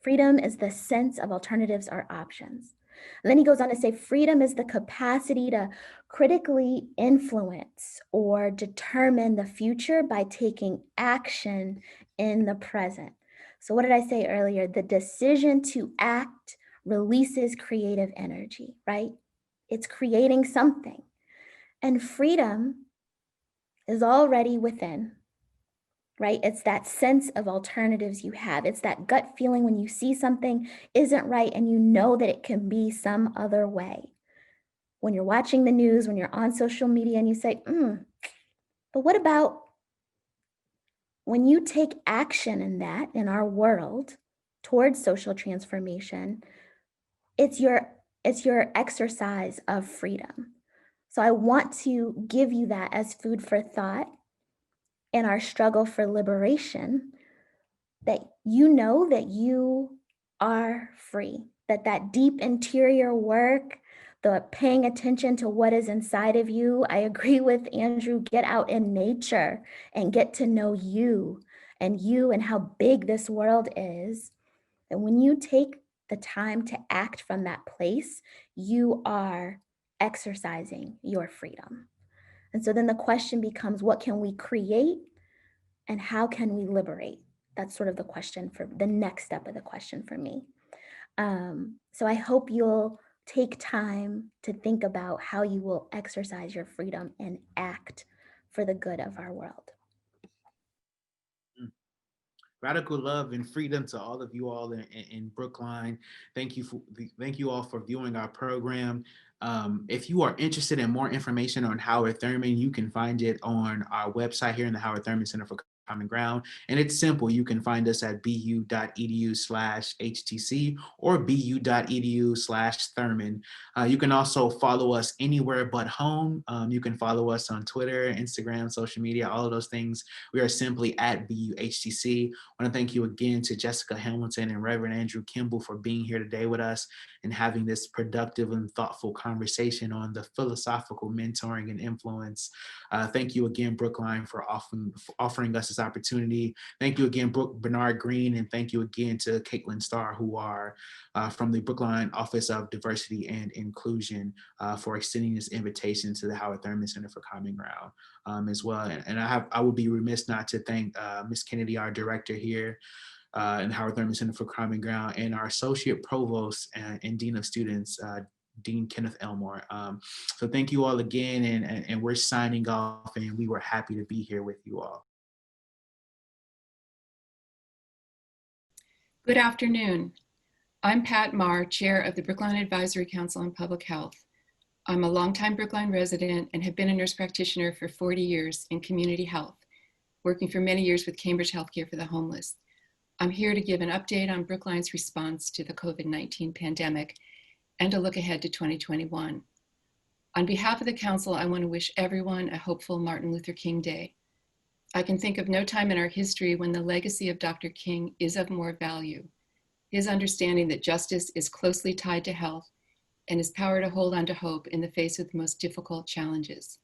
[SPEAKER 1] Freedom is the sense of alternatives or options. And then he goes on to say, freedom is the capacity to critically influence or determine the future by taking action in the present. So what did I say earlier? The decision to act releases creative energy, right? It's creating something. And freedom is already within, right? It's that sense of alternatives you have. It's that gut feeling when you see something isn't right and you know that it can be some other way. When you're watching the news, when you're on social media and you say, but what about when you take action in that, in our world, towards social transformation, it's your exercise of freedom. So I want to give you that as food for thought in our struggle for liberation, that you know that you are free, that deep interior work, the paying attention to what is inside of you. I agree with Andrew, get out in nature and get to know you and how big this world is. And when you take the time to act from that place, you are exercising your freedom. And so then the question becomes, what can we create and how can we liberate? That's sort of the question for the next step of the question for me. So I hope you'll take time to think about how you will exercise your freedom and act for the good of our world.
[SPEAKER 21] Radical love and freedom to all of you all in Brookline. Thank you all for viewing our program. If you are interested in more information on Howard Thurman, you can find it on our website here in the Howard Thurman Center for Common Ground. And it's simple. You can find us at bu.edu/HTC or bu.edu/Thurman. You can also follow us anywhere but home. You can follow us on Twitter, Instagram, social media, all of those things. We are simply at BUHTC. I want to thank you again to Jessica Hamilton and Reverend Andrew Kimball for being here today with us and having this productive and thoughtful conversation on the philosophical mentoring and influence. Thank you again, Brookline, for offering us this opportunity. Thank you again, Bernard Greene, and thank you again to Caitlin Starr, who are from the Brookline Office of Diversity and Inclusion, for extending this invitation to the Howard Thurman Center for Common Ground as well. And I would be remiss not to thank Ms. Kennedy, our director here in the Howard Thurman Center for Common Ground, and our Associate Provost and Dean of Students, Dean Kenneth Elmore. So thank you all again, and we're signing off, and we were happy to be here with you all.
[SPEAKER 4] Good afternoon. I'm Pat Marr, Chair of the Brookline Advisory Council on Public Health. I'm a longtime Brookline resident and have been a nurse practitioner for 40 years in community health, working for many years with Cambridge Healthcare for the Homeless. I'm here to give an update on Brookline's response to the COVID-19 pandemic and a look ahead to 2021. On behalf of the Council, I want to wish everyone a hopeful Martin Luther King Day. I can think of no time in our history when the legacy of Dr. King is of more value. His understanding that justice is closely tied to health and his power to hold on to hope in the face of the most difficult challenges.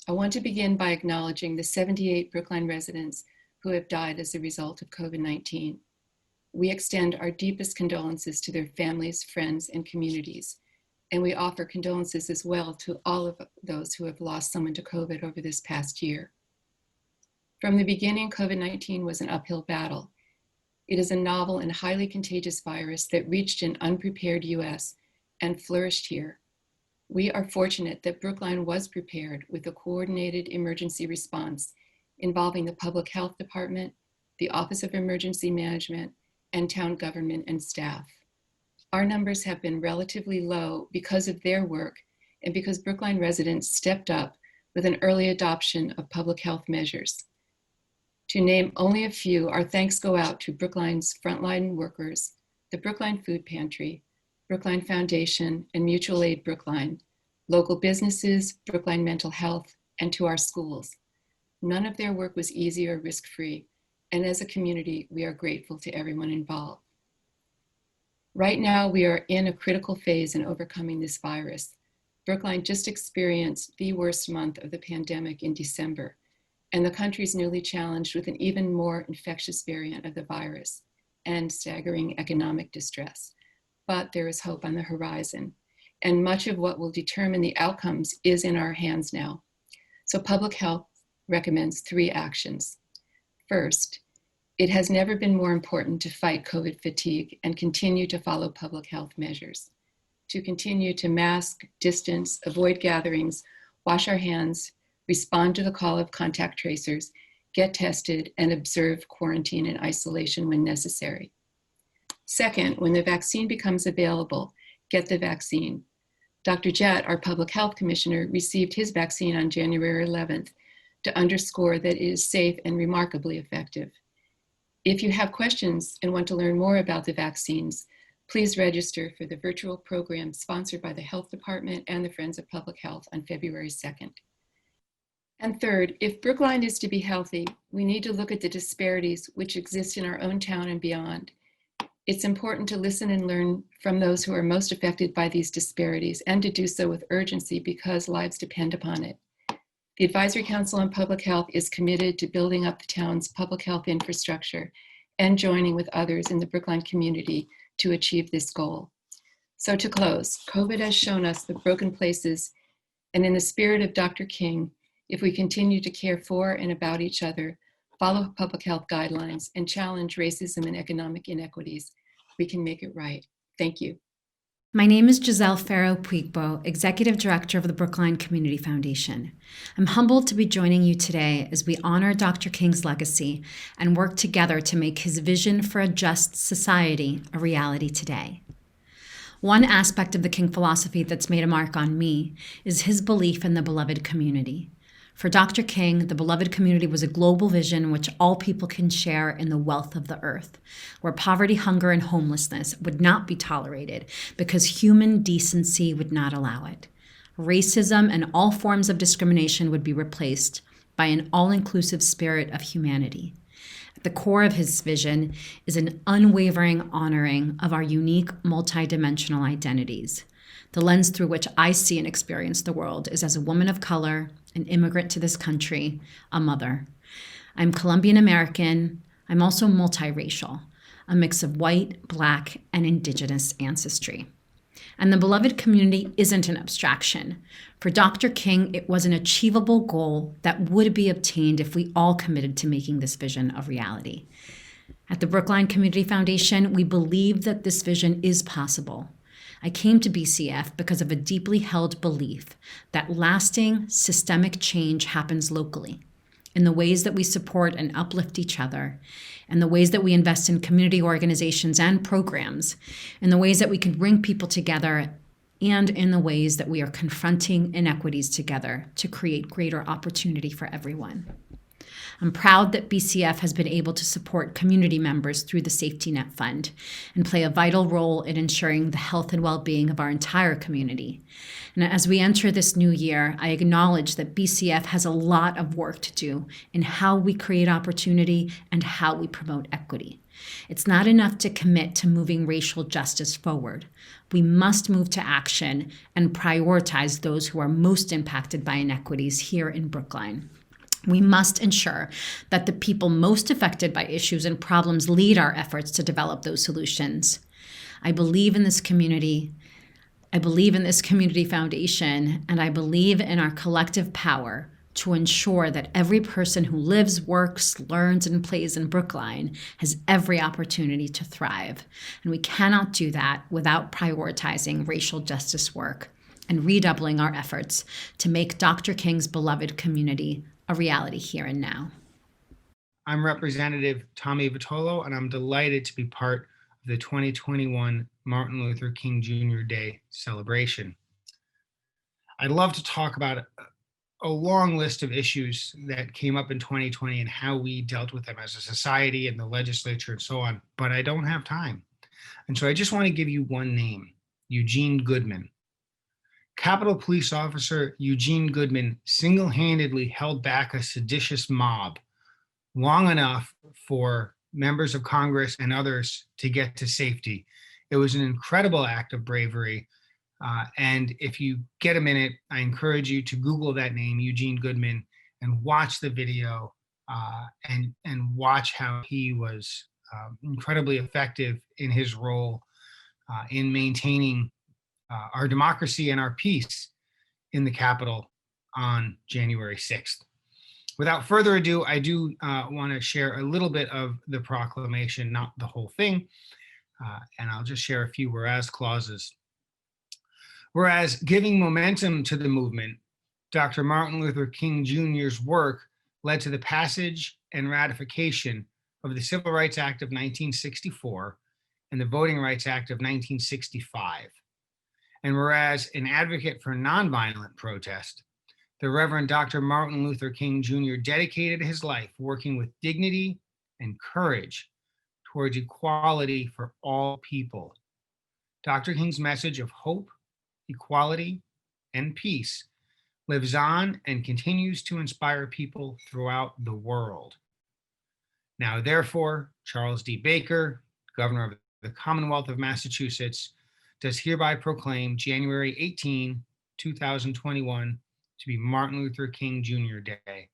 [SPEAKER 4] I want to begin by acknowledging the 78 Brookline residents who have died as a result of COVID-19. We extend our deepest condolences to their families, friends, and communities, and we offer condolences as well to all of those who have lost someone to COVID over this past year. From the beginning, COVID-19 was an uphill battle. It is a novel and highly contagious virus that reached an unprepared US and flourished here. We are fortunate that Brookline was prepared with a coordinated emergency response involving the Public Health Department, the Office of Emergency Management, and town government and staff. Our numbers have been relatively low because of their work and because Brookline residents stepped up with an early adoption of public health measures. To name only a few, our thanks go out to Brookline's frontline workers, the Brookline Food Pantry, Brookline Foundation, and Mutual Aid Brookline, local businesses, Brookline Mental Health, and to our schools. None of their work was easy or risk-free, and as a community, we are grateful to everyone involved. Right now, we are in a critical phase in overcoming this virus. Brookline just experienced the worst month of the pandemic in December, and the country is newly challenged with an even more infectious variant of the virus and staggering economic distress. But there is hope on the horizon, and much of what will determine the outcomes is in our hands now. So public health recommends 3 actions. First, it has never been more important to fight COVID fatigue and continue to follow public health measures, to continue to mask, distance, avoid gatherings, wash our hands, respond to the call of contact tracers, get tested, and observe quarantine and isolation when necessary. Second, when the vaccine becomes available, get the vaccine. Dr. Jett, our public health commissioner, received his vaccine on January 11th to underscore that it is safe and remarkably effective. If you have questions and want to learn more about the vaccines, please register for the virtual program sponsored by the Health Department and the Friends of Public Health on February 2nd. And third, if Brookline is to be healthy, we need to look at the disparities which exist in our own town and beyond. It's important to listen and learn from those who are most affected by these disparities and to do so with urgency because lives depend upon it. The Advisory Council on Public Health is committed to building up the town's public health infrastructure and joining with others in the Brookline community to achieve this goal. So to close, COVID has shown us the broken places, and in the spirit of Dr. King, if we continue to care for and about each other, follow public health guidelines, and challenge racism and economic inequities, we can make it right. Thank you.
[SPEAKER 8] My name is Giselle Farrow-Puigbo, Executive Director of the Brookline Community Foundation. I'm humbled to be joining you today as we honor Dr. King's legacy and work together to make his vision for a just society a reality today. One aspect of the King philosophy that's made a mark on me is his belief in the beloved community. For Dr. King, the beloved community was a global vision which all people can share in the wealth of the earth, where poverty, hunger, and homelessness would not be tolerated because human decency would not allow it. Racism and all forms of discrimination would be replaced by an all-inclusive spirit of humanity. At the core of his vision is an unwavering honoring of our unique multidimensional identities. The lens through which I see and experience the world is as a woman of color, an immigrant to this country, a mother. I'm Colombian American. I'm also multiracial, a mix of white, Black, and Indigenous ancestry. And the beloved community isn't an abstraction. For Dr. King, it was an achievable goal that would be obtained if we all committed to making this vision a reality. At the Brookline Community Foundation, we believe that this vision is possible. I came to BCF because of a deeply held belief that lasting systemic change happens locally, in the ways that we support and uplift each other, in the ways that we invest in community organizations and programs, in the ways that we can bring people together, and in the ways that we are confronting inequities together to create greater opportunity for everyone. I'm proud that BCF has been able to support community members through the Safety Net Fund and play a vital role in ensuring the health and well-being of our entire community. And as we enter this new year, I acknowledge that BCF has a lot of work to do in how we create opportunity and how we promote equity. It's not enough to commit to moving racial justice forward. We must move to action and prioritize those who are most impacted by inequities here in Brookline. We must ensure that the people most affected by issues and problems lead our efforts to develop those solutions. I believe in this community. I believe in this community foundation, and I believe in our collective power to ensure that every person who lives, works, learns, and plays in Brookline has every opportunity to thrive. And we cannot do that without prioritizing racial justice work and redoubling our efforts to make Dr. King's beloved community a reality here and now.
[SPEAKER 21] I'm Representative Tommy Vitolo, and I'm delighted to be part of the 2021 Martin Luther King Jr. Day celebration. I'd love to talk about a long list of issues that came up in 2020 and how we dealt with them as a society and the legislature and so on, but I don't have time. And so I just want to give you one name, Eugene Goodman.
[SPEAKER 7] Capitol Police Officer Eugene Goodman single-handedly held back a seditious mob long enough for members of Congress and others to get to safety. It was an incredible act of bravery. And if you get a minute, I encourage you to Google that name, Eugene Goodman, and watch the video and watch how he was incredibly effective in his role in maintaining our democracy and our peace in the Capitol on January 6th. Without further ado, I do want to share a little bit of the proclamation, not the whole thing, and I'll just share a few whereas clauses. Whereas giving momentum to the movement, Dr. Martin Luther King Jr.'s work led to the passage and ratification of the Civil Rights Act of 1964 and the Voting Rights Act of 1965. And whereas an advocate for nonviolent protest, the Reverend Dr. Martin Luther King Jr. dedicated his life working with dignity and courage towards equality for all people. Dr. King's message of hope, equality, and peace lives on and continues to inspire people throughout the world. Now, therefore, Charles D. Baker, Governor of the Commonwealth of Massachusetts, does hereby proclaim January 18, 2021 to be Martin Luther King Jr. Day.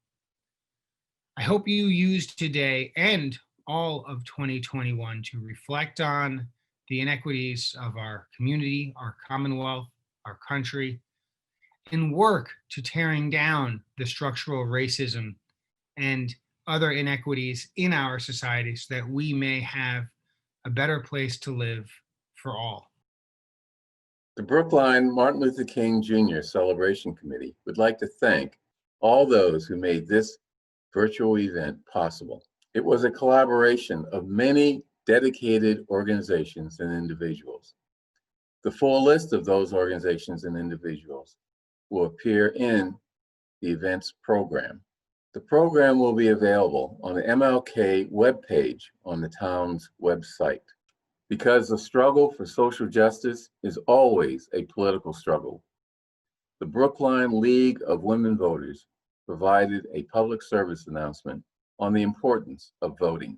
[SPEAKER 7] I hope you used today and all of 2021 to reflect on the inequities of our community, our Commonwealth, our country, and work to tearing down the structural racism and other inequities in our society so that we may have a better place to live for all.
[SPEAKER 2] The Brookline Martin Luther King Jr. Celebration Committee would like to thank all those who made this virtual event possible. It was a collaboration of many dedicated organizations and individuals. The full list of those organizations and individuals will appear in the events program. The program will be available on the MLK webpage on the town's website. Because the struggle for social justice is always a political struggle, the Brookline League of Women Voters provided a public service announcement on the importance of voting.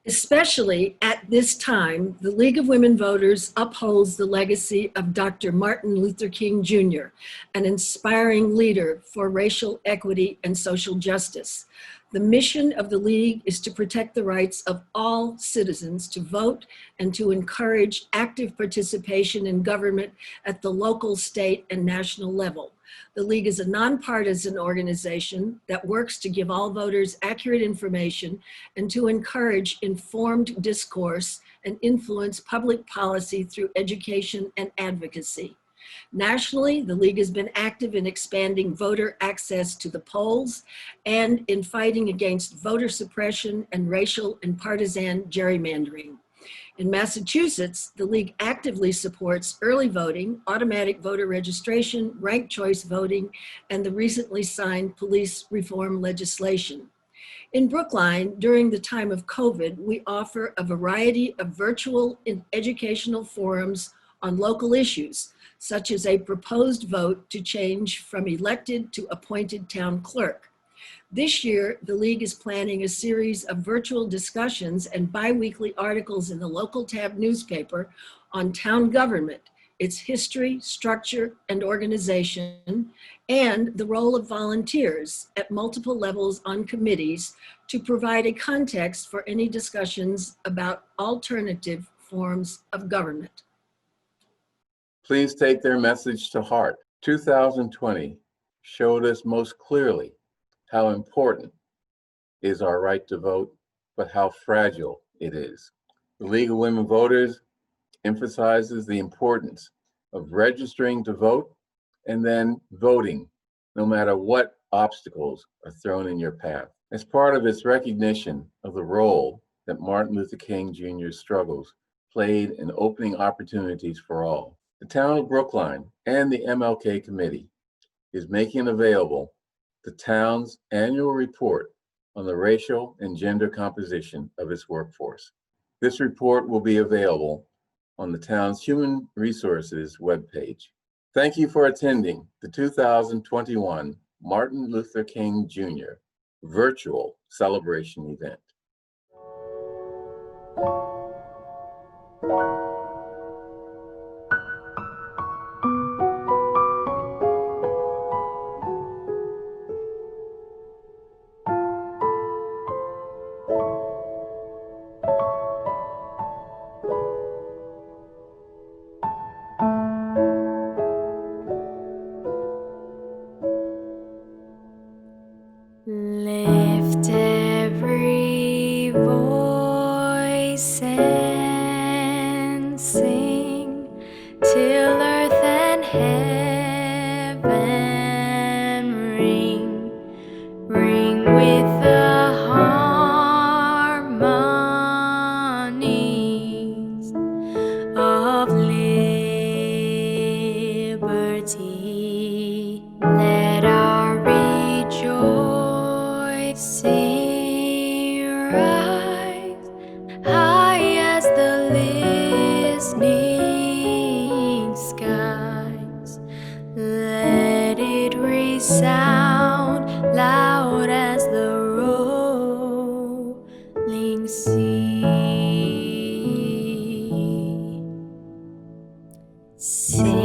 [SPEAKER 22] Especially at this time, the League of Women Voters upholds the legacy of Dr. Martin Luther King Jr., an inspiring leader for racial equity and social justice. The mission of the League is to protect the rights of all citizens to vote and to encourage active participation in government at the local, state, and national level. The League is a nonpartisan organization that works to give all voters accurate information and to encourage informed discourse and influence public policy through education and advocacy. Nationally, the League has been active in expanding voter access to the polls and in fighting against voter suppression and racial and partisan gerrymandering. In Massachusetts, the League actively supports early voting, automatic voter registration, ranked choice voting, and the recently signed police reform legislation. In Brookline, during the time of COVID, we offer a variety of virtual educational forums on local issues, such as a proposed vote to change from elected to appointed town clerk. This year, the League is planning a series of virtual discussions and bi-weekly articles in the local tab newspaper on town government, its history, structure, and organization, and the role of volunteers at multiple levels on committees to provide a context for any discussions about alternative forms of government.
[SPEAKER 2] Please take their message to heart. 2020 showed us most clearly how important is our right to vote, but how fragile it is. The League of Women Voters emphasizes the importance of registering to vote and then voting, no matter what obstacles are thrown in your path. As part of its recognition of the role that Martin Luther King Jr.'s struggles played in opening opportunities for all, the town of Brookline and the MLK Committee is making available the town's annual report on the racial and gender composition of its workforce. This report will be available on the town's Human Resources webpage. Thank you for attending the 2021 Martin Luther King Jr. virtual celebration event.
[SPEAKER 9] Lift every voice and sing till earth and heaven ring, ring with the harmonies of liberty. Let our rejoicing rise high as the listening skies. Let it resound loud as the rolling sea. Sing